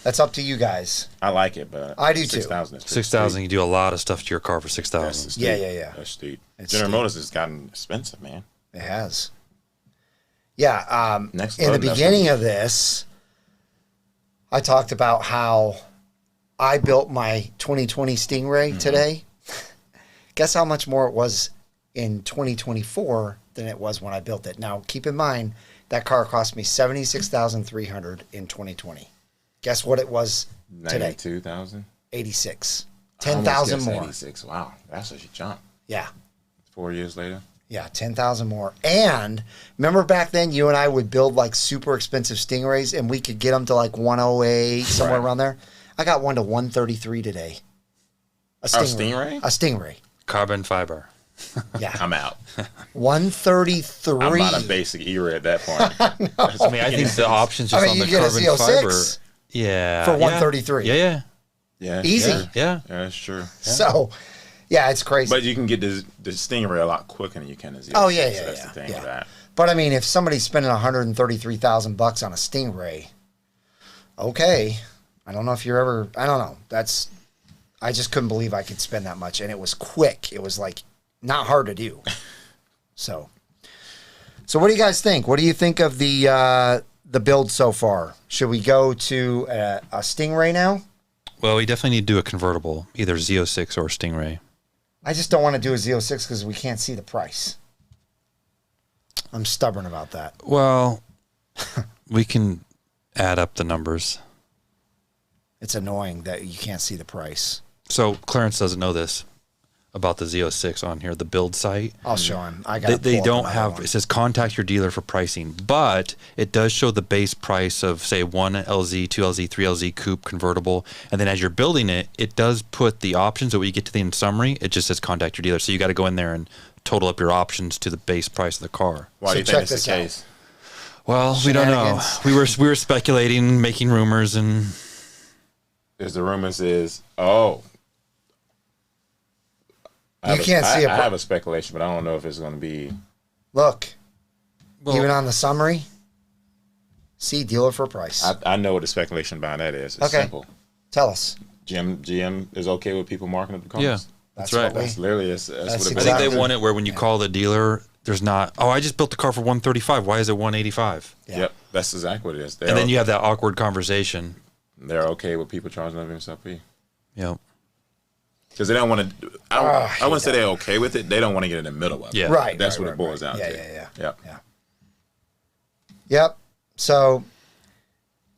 S1: That's up to you guys.
S3: I like it, but
S1: I do too.
S3: 6,000 is
S2: $6,000. You do a lot of stuff to your car for $6,000.
S1: Yeah.
S3: That's steep.
S1: It's
S3: General
S1: steep.
S3: Motors has gotten expensive, man.
S1: It has. Yeah.
S3: Next
S1: in the
S3: load, that's
S1: beginning
S3: what-
S1: of this, I talked about how I built my 2020 Stingray today. Guess how much more it was in 2024 than it was when I built it. Now, keep in mind, that car cost me $76,300 in 2020. Guess what it was today?
S3: 92,000?
S1: 86.
S3: I almost
S1: 10,000
S3: guessed
S1: more.
S3: 86. Wow, that's a jump.
S1: Yeah.
S3: 4 years later.
S1: Yeah, 10,000 more. And remember back then, you and I would build like super expensive Stingrays and we could get them to like 108, somewhere
S3: Right.
S1: around there. I got one to 133 today. A
S3: Stingray?
S1: A Stingray.
S2: Carbon fiber.
S1: Yeah.
S3: I'm out.
S1: 133.
S3: I'm not a basic E-ray at that point.
S2: I mean, I think the options just
S1: I mean,
S2: on
S1: you
S2: the
S1: get a
S2: carbon
S1: Z06
S2: fiber. Yeah.
S1: for
S2: yeah.
S1: 133.
S2: Yeah.
S3: Yeah,
S1: Easy.
S3: sure.
S2: Yeah.
S3: Yeah, that's true.
S1: So, yeah, it's crazy.
S3: But you can get the Stingray a lot quicker than you can the Z06.
S1: Oh, yeah,
S3: so that's the thing
S1: yeah.
S3: with that.
S1: But I mean, if somebody's spending $133,000 on a Stingray, okay. I don't know if you're ever. I don't know. I just couldn't believe I could spend that much, and it was quick. It was like not hard to do. So what do you guys think? What do you think of the build so far? Should we go to a Stingray now?
S2: Well, we definitely need to do a convertible, either Z06 or Stingray.
S1: I just don't want to do a Z06 because we can't see the price. I'm stubborn about that.
S2: Well, we can add up the numbers.
S1: It's annoying that you can't see the price.
S2: So Clarence doesn't know this about the Z06 on here, the build site.
S1: I'll show him. I got.
S2: They don't have, it says contact your dealer for pricing, but it does show the base price of, say, 1 LZ, 2 LZ, 3 LZ coupe convertible. And then as you're building it, it does put the options. So when you get to the end summary, it just says contact your dealer. So you got to go in there and total up your options to the base price of the car.
S3: Why
S1: So
S3: do you
S1: check
S3: think it's
S1: this
S3: the
S1: out.
S3: case?
S2: Well, we don't know.
S1: Shenanigans.
S2: We were speculating, making rumors, and
S3: Is the rumors is, oh.
S1: You can't see it.
S3: I have a speculation, but I don't know if it's going to be.
S1: Look,
S2: well,
S1: even on the summary, see dealer for price.
S3: I know what the speculation behind that is. It's
S1: Okay.
S3: simple.
S1: Tell us.
S3: GM is okay with people marking up the cars.
S2: yeah, that's right.
S1: what we-
S3: That's literally that's what it
S1: That's
S2: I think
S3: exactly.
S2: they want it where when you call the dealer, there's not, oh, I just built the car for 135. Why is it 185?
S1: Yeah.
S3: Yep, that's exactly what it is.
S2: And then you have that awkward conversation.
S3: They're okay with people charging over MSRP
S2: Yep.
S3: because they don't want to. I wouldn't say they're okay with it. They don't want to get in the middle of it.
S2: Yeah.
S1: Right.
S3: That's
S1: right,
S3: what
S1: right,
S3: it boils
S1: right.
S3: down
S1: Yeah,
S3: to.
S1: yeah.
S3: Yep.
S1: Yeah. Yep. So,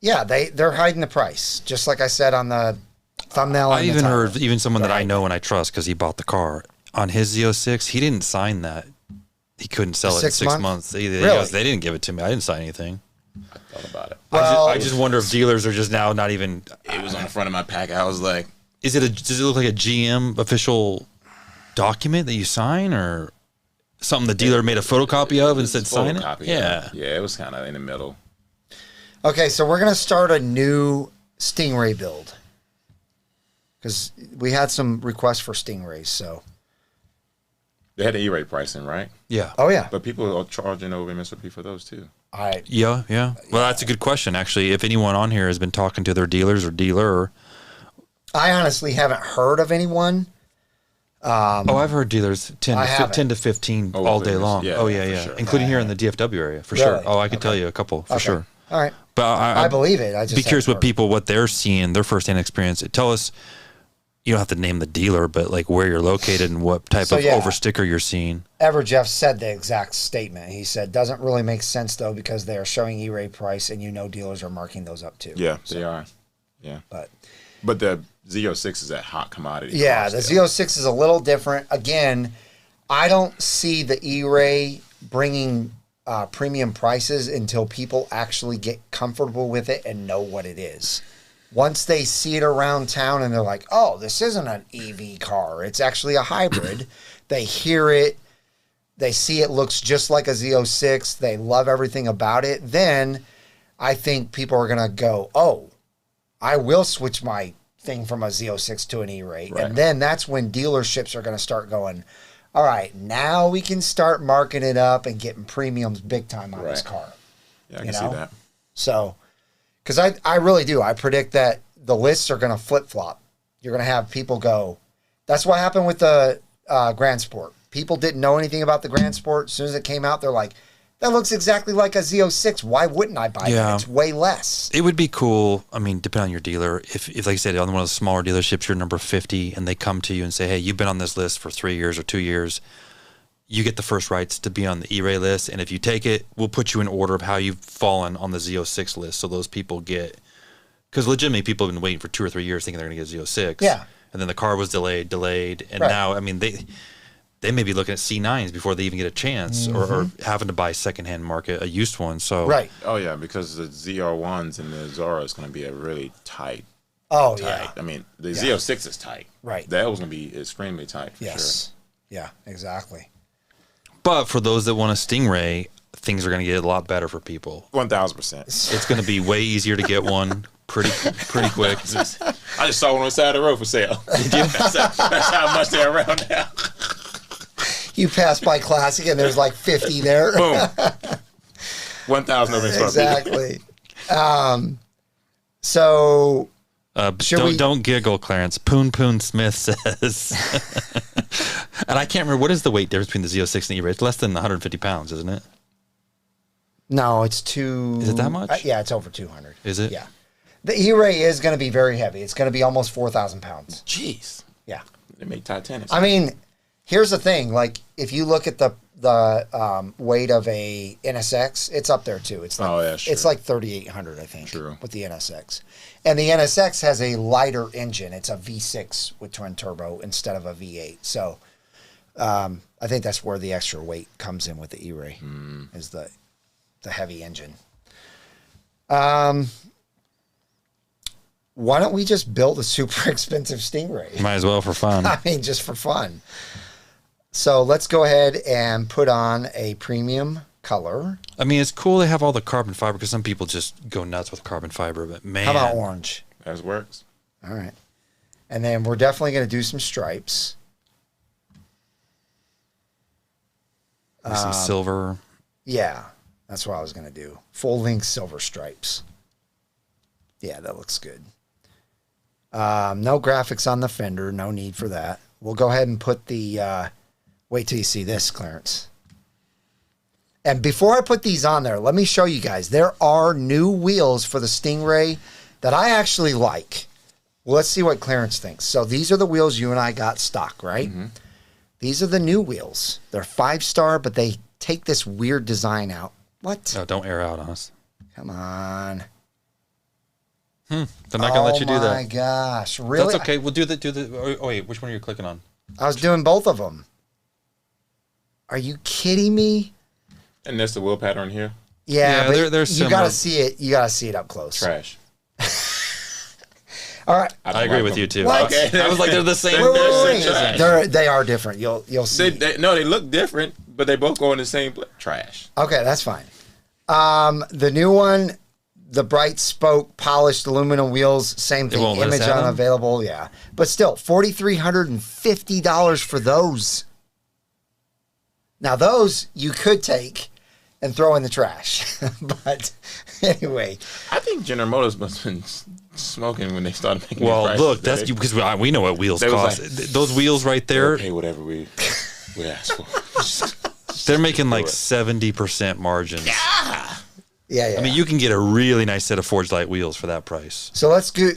S1: yeah, they're hiding the price, just like I said on the thumbnail.
S2: I
S1: and the
S2: even
S1: title.
S2: heard even someone that I
S1: Right.
S2: know and I trust because he bought the car on his Z06. He didn't sign that. He couldn't sell it in 6
S1: 6
S2: months. He
S1: Really?
S2: goes, they didn't give it to me. I didn't sign anything.
S3: I thought about it.
S1: Well-
S2: I just wonder if dealers are just now not even.
S3: It was on the front of my pack. I was like,
S2: Does it look like a GM official document that you sign or something the dealer made a photocopy of and said sign it?
S3: photocopy.
S2: Yeah.
S3: Yeah, it was kind of in the middle.
S1: Okay, so we're gonna start a new Stingray build because we had some requests for Stingrays. So,
S3: They had the E-rate pricing, right?
S2: Yeah.
S1: oh yeah,
S3: But people are charging over MSRP for those too.
S1: I
S2: Yeah. Yeah. Well, that's a good question, actually. If anyone on here has been talking to their dealers or dealer,
S1: honestly haven't heard of anyone.
S2: I've heard dealers 10
S1: I
S2: to,
S1: haven't.
S2: 10 to 15
S3: Oh,
S2: all day
S3: dealers.
S2: long.
S3: Yeah,
S2: oh, yeah,
S3: for
S2: yeah.
S3: sure.
S2: Including here in the DFW area, for sure.
S1: Really?
S2: Oh, I could tell you a couple, for
S1: Okay.
S2: sure.
S1: All right,
S2: But
S1: I believe it. I just
S2: be curious
S1: haven't
S2: what people, what they're seeing, their firsthand experience. Tell us, you don't have to name the dealer, but like where you're located and what type
S1: So,
S2: of
S1: yeah.
S2: over sticker you're seeing.
S1: Ever Jeff said the exact statement. He said, doesn't really make sense though because they are showing E-rate price and dealers are marking those up too.
S3: Yeah, they are. Yeah.
S1: But
S3: the Z06 is that hot commodity.
S1: yeah,
S3: car
S1: the
S3: still.
S1: Z06 is a little different. Again, I don't see the E-Ray bringing premium prices until people actually get comfortable with it and know what it is. Once they see it around town and they're like, oh, this isn't an EV car. It's actually a hybrid. They hear it. They see it looks just like a Z06. They love everything about it. Then I think people are going to go, oh, I will switch my thing from a Z06 to an E-Ray.
S3: Right.
S1: And then that's when dealerships are going to start going, all right, now we can start marking it up and getting premiums big time on this car.
S3: Yeah, I can see that.
S1: So, because I really do. I predict that the lists are going to flip-flop. You're going to have people go. That's what happened with the Grand Sport. People didn't know anything about the Grand Sport. As soon as it came out, they're like, that looks exactly like a Z06. Why wouldn't I buy it? It's way less.
S2: It would be cool. I mean, depending on your dealer. If like I said, on one of the smaller dealerships, you're number 50, and they come to you and say, hey, you've been on this list for 3 years or 2 years. You get the first rights to be on the E-Ray list, and if you take it, we'll put you in order of how you've fallen on the Z06 list. So those people get, because legitimately people have been waiting for 2 or 3 years thinking they're going to get Z06.
S1: Yeah.
S2: And then the car was delayed, and now, I mean, they may be looking at C9s before they even get a chance, or having to buy secondhand market a used one. So
S3: Oh yeah, because the ZR1s and the Zora is going to be a really tight.
S1: Yeah.
S3: I mean, the Z06 is tight.
S1: Right.
S3: That was going to be extremely tight for sure.
S1: Yeah, exactly.
S2: But for those that want a Stingray, things are going to get a lot better for people.
S3: 1,000%.
S2: It's going to be way easier to get one pretty quick.
S3: I just saw one on the side of the road for sale. That's how much they're around now.
S1: You pass by Classic and there's like 50 there.
S3: Boom. 1,000 over in
S1: Exactly. So
S2: don't giggle, Clarence. Poon Smith says. And I can't remember, what is the weight difference between the Z06 and the E-Ray? It's less than 150 pounds, isn't it?
S1: No, it's two.
S2: Is it that much?
S1: Yeah, it's over 200.
S2: Is it?
S1: Yeah. The E-Ray is going to be very heavy. It's going to be almost 4,000 pounds.
S3: Jeez.
S1: Yeah.
S3: They make Titanic.
S1: I mean, here's the thing. Like, if you look at the weight of a NSX, it's up there too. It's like, it's like 3,800, I think, with the NSX. And the NSX has a lighter engine. It's a V6 with twin turbo instead of a V8. So I think that's where the extra weight comes in with the E-Ray, is the heavy engine. Why don't we just build a super expensive Stingray?
S2: Might as well for fun.
S1: I mean, just for fun. So let's go ahead and put on a premium color.
S2: I mean, it's cool they have all the carbon fiber, because some people just go nuts with carbon fiber, but man.
S1: How about orange?
S3: That works.
S1: All right. And then we're definitely going to do some stripes.
S2: Some silver.
S1: Yeah, that's what I was going to do. Full-length silver stripes. Yeah, that looks good. No graphics on the fender. No need for that. We'll go ahead and put the... wait till you see this, Clarence. And before I put these on there, let me show you guys. There are new wheels for the Stingray that I actually like. Well, let's see what Clarence thinks. So these are the wheels you and I got stock, right? Mm-hmm. These are the new wheels. They're 5-star, but they take this weird design out. What?
S2: No, don't air out on us.
S1: Come on.
S2: They're not going to let you do that.
S1: Oh, my gosh. Really?
S2: That's okay. We'll do the... Oh, wait. Which one are you clicking on?
S1: I was doing both of them. Are you kidding me?
S3: And that's the wheel pattern here?
S1: Yeah, but
S2: they're
S1: you got to see it. You got to see it up close.
S3: Trash.
S1: All right.
S2: I agree with you, too.
S1: What?
S2: Okay. I was like, they're the same.
S1: They are different. You'll see.
S3: No, they look different, but they both go in the same place. Trash.
S1: Okay, that's fine. The new one, the bright spoke polished aluminum wheels, same thing. Image unavailable, yeah. But still, $4,350 for those. Now, those you could take and throw in the trash. But anyway.
S3: I think General Motors must have been smoking when they started making
S2: look, that's because we know what wheels cost. Like, those wheels right there.
S3: We'll pay whatever we ask for.
S2: They're making like 70% margins.
S1: Yeah.
S2: I mean, you can get a really nice set of Forged Light wheels for that price.
S1: So let's do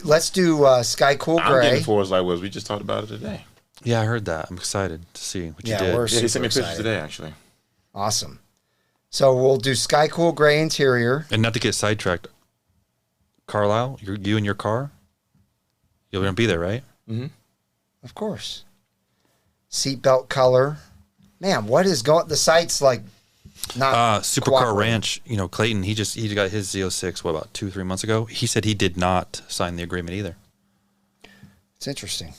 S1: Sky Cool Gray.
S3: I'm getting Forged Light wheels. We just talked about it today.
S2: Yeah, I heard that. I'm excited to see what you did.
S3: He sent me pictures today, actually.
S1: Awesome. So we'll do Sky Cool Gray interior.
S2: And not to get sidetracked, Carlisle, you and your car, you're going to be there, right?
S3: Mm-hmm.
S1: Of course. Seatbelt color. Man, what is going... The site's like not...
S2: Supercar Ranch, Clayton, he got his Z06, about 2-3 months ago. He said he did not sign the agreement either.
S1: It's interesting.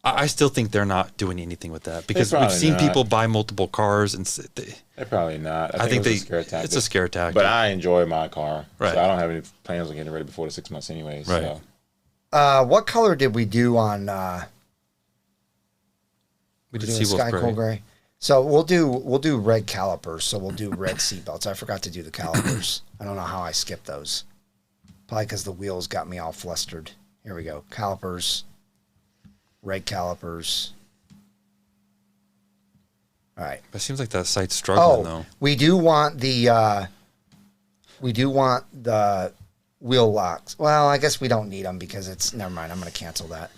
S2: I still think they're not doing anything with that, because we've seen people buy multiple cars and
S3: they're probably not. I think it's a scare tactic. But I enjoy my car, so I don't have any plans on getting it ready before the 6 months, anyways.
S2: Right.
S1: So. What color did we do on?
S2: We did
S1: Sky Cool Gray. So we'll do red calipers. So we'll do red seatbelts. I forgot to do the calipers. I don't know how I skipped those. Probably because the wheels got me all flustered. Here we go. Calipers. Red calipers. All right.
S2: It seems like that site's struggling though.
S1: We do want the wheel locks. Well, I guess we don't need them because it's never mind. I'm going to cancel that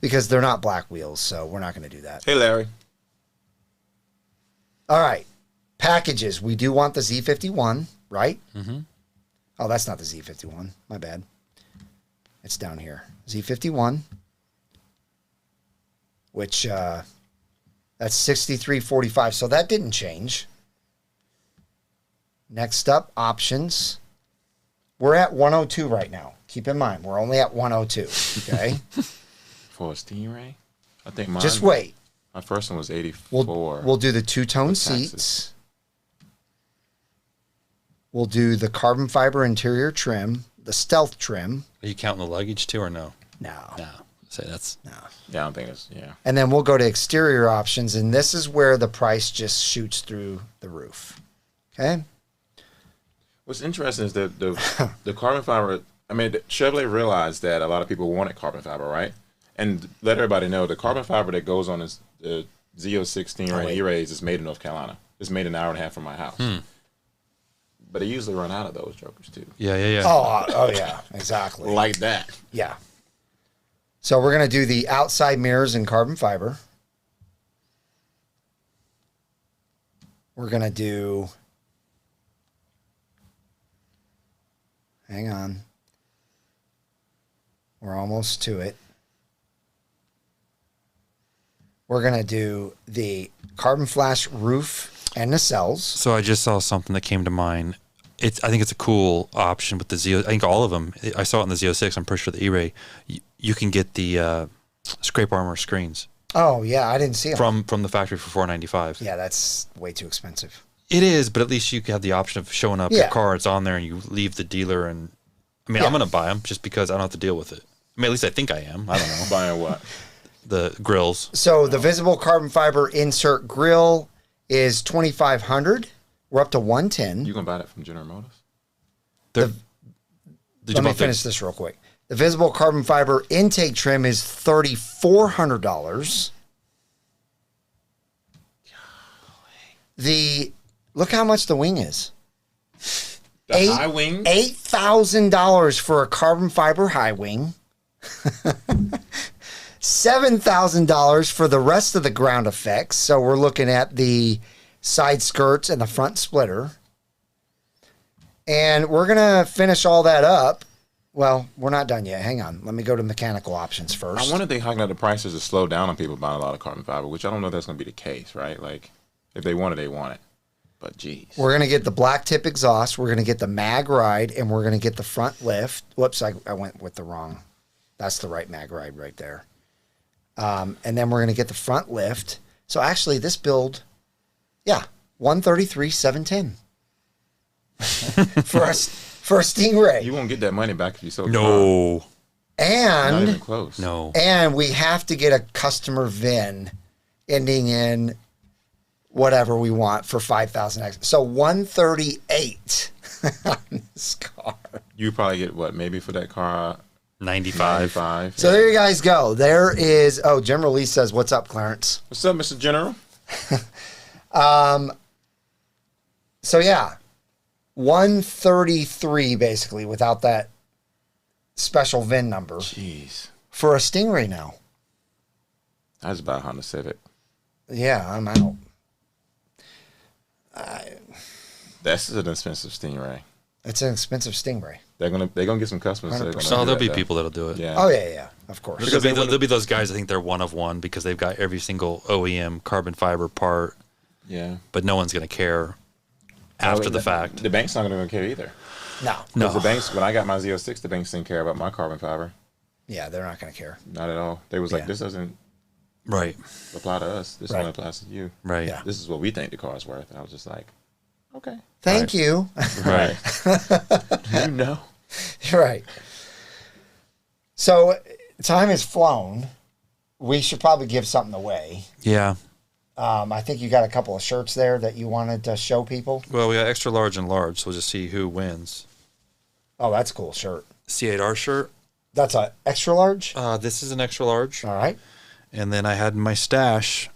S1: because they're not black wheels, so we're not going to do that.
S3: Hey, Larry.
S1: All right. Packages. We do want the Z51, right? Mm-hmm. Oh, that's not the Z51. My bad. It's down here. Z51, which that's $63.45. So that didn't change. Next up, options. We're at 102 right now. Keep in mind, we're only at 102. Okay.
S3: For a Stingray, I think mine.
S1: Just wait.
S3: My first one was 84.
S1: We'll do the two-tone seats. We'll do the carbon fiber interior trim, the stealth trim.
S2: Are you counting the luggage too, or no?
S1: No.
S2: Say that's
S1: No.
S3: Yeah, I don't think it's, yeah.
S1: And then we'll go to exterior options, and this is where the price just shoots through the roof. Okay?
S3: What's interesting is that the carbon fiber, I mean, Chevrolet realized that a lot of people wanted carbon fiber, right? And let everybody know the carbon fiber that goes on this the Z06 Stingray E-Rays is made in North Carolina. It's made an hour and a half from my house. But they usually run out of those jokers too.
S2: Yeah.
S1: Oh yeah, exactly.
S3: Like that.
S1: Yeah. So we're going to do the outside mirrors in carbon fiber. We're going to do... Hang on. We're almost to it. We're going to do the carbon flash roof and nacelles.
S2: So I just saw something that came to mind. I think it's a cool option with the Z. I think all of them. I saw it in the Z06. I'm pretty sure the E-Ray. You can get the scrape armor screens.
S1: Oh yeah, I didn't see them
S2: from the factory for $495.
S1: Yeah, that's way too expensive.
S2: It is, but at least you have the option of showing up your car. It's on there, and you leave the dealer. And I mean, I'm going to buy them just because I don't have to deal with it. I mean, at least I think I am. I don't know.
S3: Buying what?
S2: The grills.
S1: So the visible carbon fiber insert grill is $2,500. We're up to $110.
S3: You gonna buy that from General Motors?
S1: Let me finish this real quick. The visible carbon fiber intake trim is $3,400. Look how much the wing is.
S3: The high wing?
S1: $8,000 for a carbon fiber high wing. $7,000 for the rest of the ground effects. So we're looking at the side skirts and the front splitter. And we're going to finish all that up. Well, we're not done yet. Hang on. Let me go to mechanical options first.
S3: I wonder if they hike up the prices to slow down on people buying a lot of carbon fiber, which I don't know if that's going to be the case, right? Like, if they want it, they want it. But, geez.
S1: We're going to get the black tip exhaust. We're going to get the mag ride, and we're going to get the front lift. Whoops, I went with the wrong. That's the right mag ride right there. And then we're going to get the front lift. So, actually, this build, $133,710 for a Stingray.
S3: You won't get that money back if you sold
S2: No.
S1: And
S3: not even close.
S2: No.
S1: And we have to get a customer VIN ending in whatever we want for 5,000 extra. So $138 on this car.
S3: You probably get what? Maybe for that car,
S2: 95.
S1: So there you guys go. There is. Oh, General Lee says, "What's up, Clarence?"
S3: What's up, Mr. General?
S1: So yeah, 133 basically without that special VIN number.
S3: Jeez.
S1: For a Stingray now.
S3: That's about Honda Civic.
S1: Yeah, I'm out.
S3: That's an expensive Stingray.
S1: It's an expensive Stingray.
S3: They're gonna get some customers. That are gonna
S2: So
S3: do
S2: there'll be
S3: that,
S2: people that'll do it.
S3: Yeah.
S1: Oh yeah, of course.
S2: There'll be those guys. I think they're one of one because they've got every single OEM carbon fiber part.
S3: Yeah.
S2: But no one's going to care after the fact.
S3: The bank's not going to care either.
S1: No.
S3: Because the banks, when I got my Z06, the banks didn't care about my carbon fiber.
S1: Yeah, they're not going to care.
S3: Not at all. They was like, this doesn't
S2: Right.
S3: apply to us. This only applies to you.
S2: Right.
S1: Yeah.
S3: This is what we think the car's worth. And I was just like, okay.
S1: Thank you.
S2: Right.
S3: You know.
S1: Right. So time has flown. We should probably give something away.
S2: Yeah.
S1: I think you got a couple of shirts there that you wanted to show people.
S2: Well, we got extra large and large, so we'll just see who wins.
S1: Oh, that's a cool shirt.
S2: C8R shirt.
S1: That's a extra large?
S2: This is an extra large.
S1: All right.
S2: And then I had in my stash,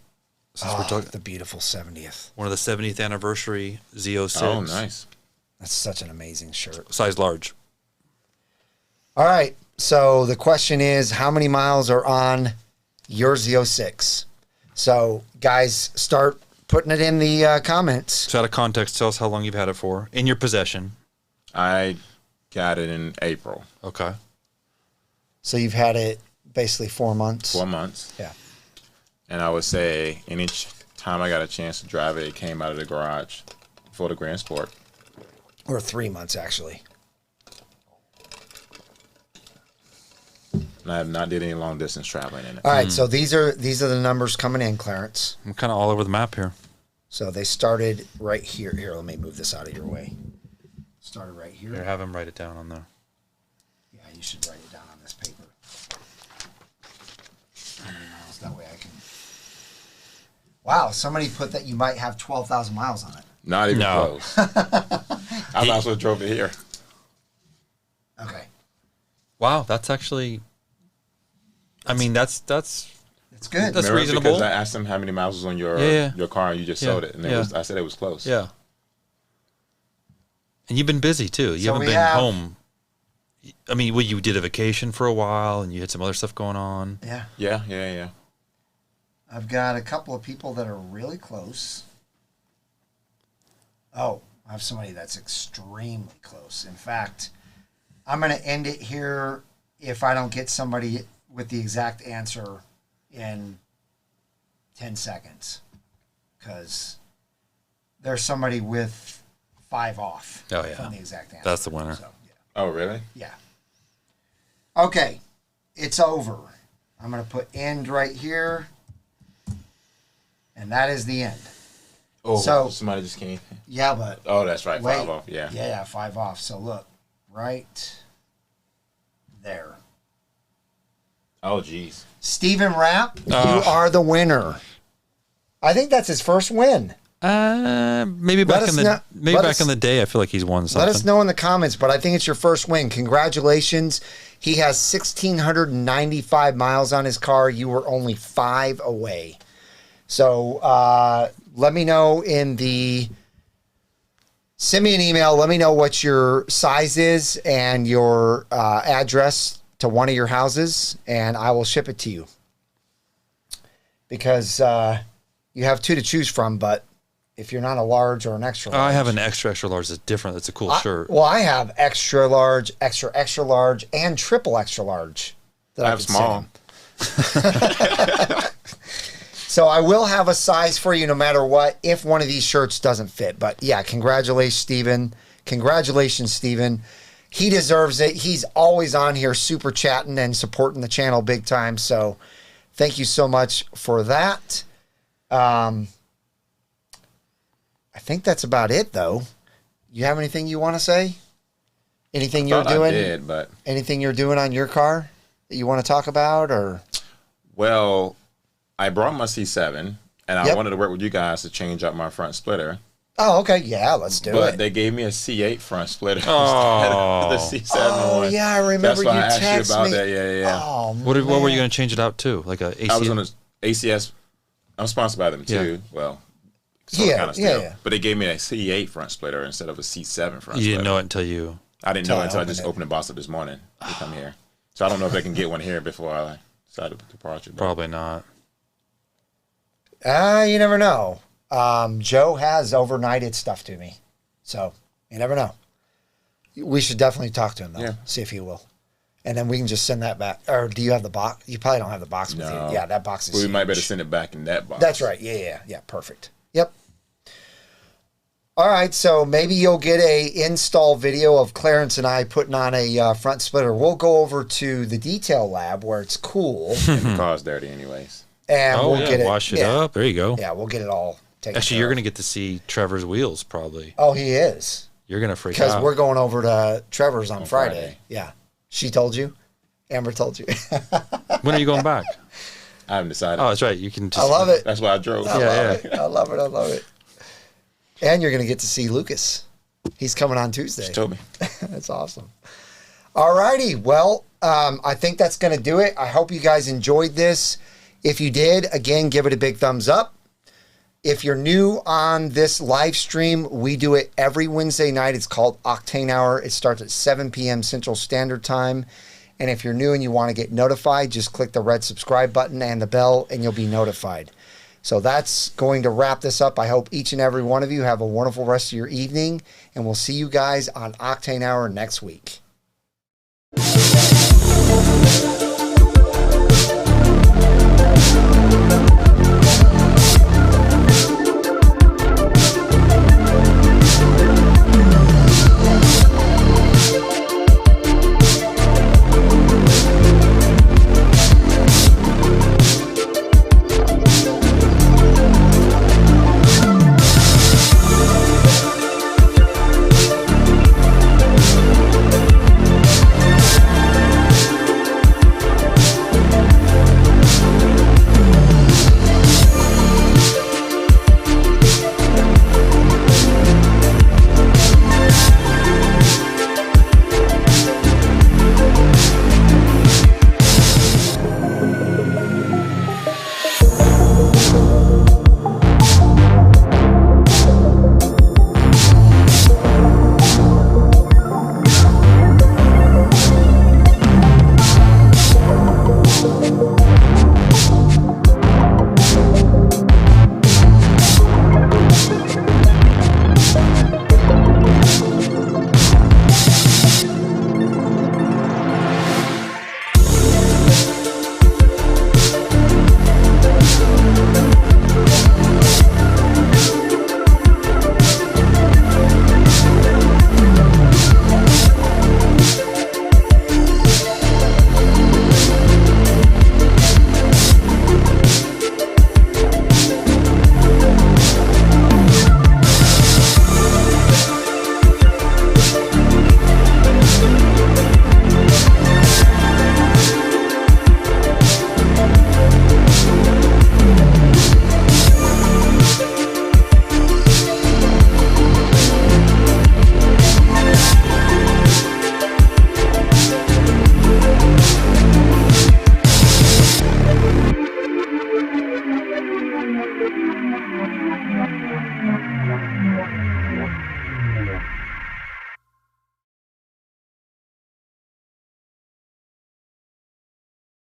S2: since we're talking,
S1: the beautiful 70th.
S2: one of the 70th anniversary Z06.
S3: Oh, nice.
S1: That's such an amazing shirt.
S2: Size large.
S1: All right. So the question is, how many miles are on your Z06? So, guys, start putting it in the comments.
S2: So out of context, tell us how long you've had it for. In your possession.
S3: I got it in April.
S2: Okay.
S1: So you've had it basically 4 months?
S3: 4 months.
S1: Yeah.
S3: And I would say any time I got a chance to drive it, it came out of the garage for the Grand Sport.
S1: Or 3 months, actually.
S3: And I have not did any long distance traveling in it.
S1: All right, so these are the numbers coming in, Clarence.
S2: I'm kind of all over the map here.
S1: So they started right here. Here, let me move this out of your way. Started right here.
S2: Here, have him write it down on there.
S1: Yeah, you should write it down on this paper. That way I can. Wow, somebody put that you might have 12,000 miles on it.
S3: Not even
S2: No.
S3: close. I might as well drove it here.
S1: Okay.
S2: Wow, that's actually. I mean, that's
S1: It's good.
S2: That's
S3: Remember,
S2: reasonable.
S3: Because I asked them how many miles was on your car and you just sold it. And it was, I said it was close.
S2: Yeah. And you've been busy too. You
S1: So
S2: haven't
S1: we
S2: been
S1: have-
S2: home. I mean, well, you did a vacation for a while and you had some other stuff going on.
S1: Yeah.
S3: Yeah.
S1: I've got a couple of people that are really close. Oh, I have somebody that's extremely close. In fact, I'm going to end it here if I don't get somebody with the exact answer in 10 seconds. Because there's somebody with 5 off
S2: Oh, yeah.
S1: from the exact answer.
S2: That's the winner.
S1: So, yeah.
S3: Oh, really?
S1: Yeah. Okay. It's over. I'm going to put end right here. And that is the end.
S3: Oh,
S1: So-
S3: somebody just came.
S1: Yeah, but
S3: Oh, that's right.
S1: wait.
S3: 5 off. Yeah.
S1: Yeah, 5 off. So look, right there.
S3: Oh, geez.
S1: Stephen Rapp, you are the winner. I think that's his first win.
S2: Maybe
S1: Let
S2: back
S1: us
S2: in the
S1: know-
S2: maybe
S1: let
S2: back
S1: us-
S2: in the day, I feel like he's won something.
S1: Let us know in the comments, but I think it's your first win. Congratulations. He has 1,695 miles on his car. You were only 5 away. So let me know send me an email. Let me know what your size is and your address to one of your houses, and I will ship it to you. Because you have 2 to choose from, but if you're not a large or an extra large.
S2: I have an extra large that's different. That's a cool shirt.
S1: Well, I have extra large, extra large, and triple extra large. That
S3: I have
S1: could
S3: small.
S1: send. So I will have a size for you no matter what if one of these shirts doesn't fit. But yeah, congratulations, Steven. Congratulations, Steven. He deserves it. He's always on here super chatting and supporting the channel big time. So thank you so much for that. I think that's about it, though. You have anything you want to say? Anything you're doing?
S3: I did, but
S1: Anything you're doing on your car that you want to talk about, or?
S3: well, I brought my C7 and I
S1: Yep.
S3: wanted to work with you guys to change out my front splitter.
S1: Oh, okay. Yeah, let's do
S3: But
S1: it.
S3: they gave me a C8 front splitter instead
S2: Oh.
S3: of the C7
S1: Oh,
S3: one.
S1: yeah, I remember
S3: That's why
S1: you
S3: I asked
S1: text
S3: you about
S1: me.
S3: that. Yeah.
S1: Oh,
S2: What were
S1: man.
S2: you going to change it out to? Like a AC?
S3: I was on the ACS. I'm sponsored by them too.
S2: Yeah.
S3: Well,
S1: Yeah,
S3: kind of still.
S1: yeah.
S3: But they gave me a C8 front splitter instead of a C7 front
S2: You
S3: splitter.
S2: didn't know it until you.
S3: I didn't know
S1: Until I
S3: until I
S1: opened
S3: just
S1: it.
S3: opened the box up this morning to come here. So I don't know if they can get one here before I decide to depart.
S2: Probably not.
S1: You never know. Joe has overnighted stuff to me. So you never know. We should definitely talk to him, though.
S3: Yeah.
S1: See if he will. And then we can just send that back. Or do you have the box? You probably don't have the box with
S3: No.
S1: you. Yeah, that box is
S3: Well, we might
S1: huge.
S3: better send it back in that box.
S1: That's right. Yeah. Perfect. Yep. All right, so maybe you'll get a install video of Clarence and I putting on a front splitter. We'll go over to the detail lab where it's cool,
S3: The car's dirty anyways.
S1: and
S2: Oh,
S1: we'll
S2: yeah.
S1: get it.
S2: Wash it
S1: yeah,
S2: up. There you go.
S1: Yeah, we'll get it all taken.
S2: Actually,
S1: care
S2: you're
S1: of.
S2: going to get to see Trevor's wheels probably.
S1: Oh, he is,
S2: You're going to freak
S1: because
S2: out.
S1: we're going over to Trevor's on Friday.
S3: Friday.
S1: Yeah, she told you. Amber told you.
S2: When are you going back?
S3: I haven't decided.
S2: Oh, that's right. You can just.
S1: I love it.
S3: That's why I drove.
S1: I love it. I love it. I love it. And you're going to get to see Lucas. He's coming on Tuesday.
S3: Just told me.
S1: That's awesome. All righty. Well, I think that's going to do it. I hope you guys enjoyed this. If you did, again, give it a big thumbs up. If you're new on this live stream, we do it every Wednesday night. It's called Octane Hour. It starts at 7 p.m. Central Standard Time. And if you're new and you want to get notified, just click the red subscribe button and the bell, and you'll be notified. So that's going to wrap this up. I hope each and every one of you have a wonderful rest of your evening, and we'll see you guys on Octane Hour next week.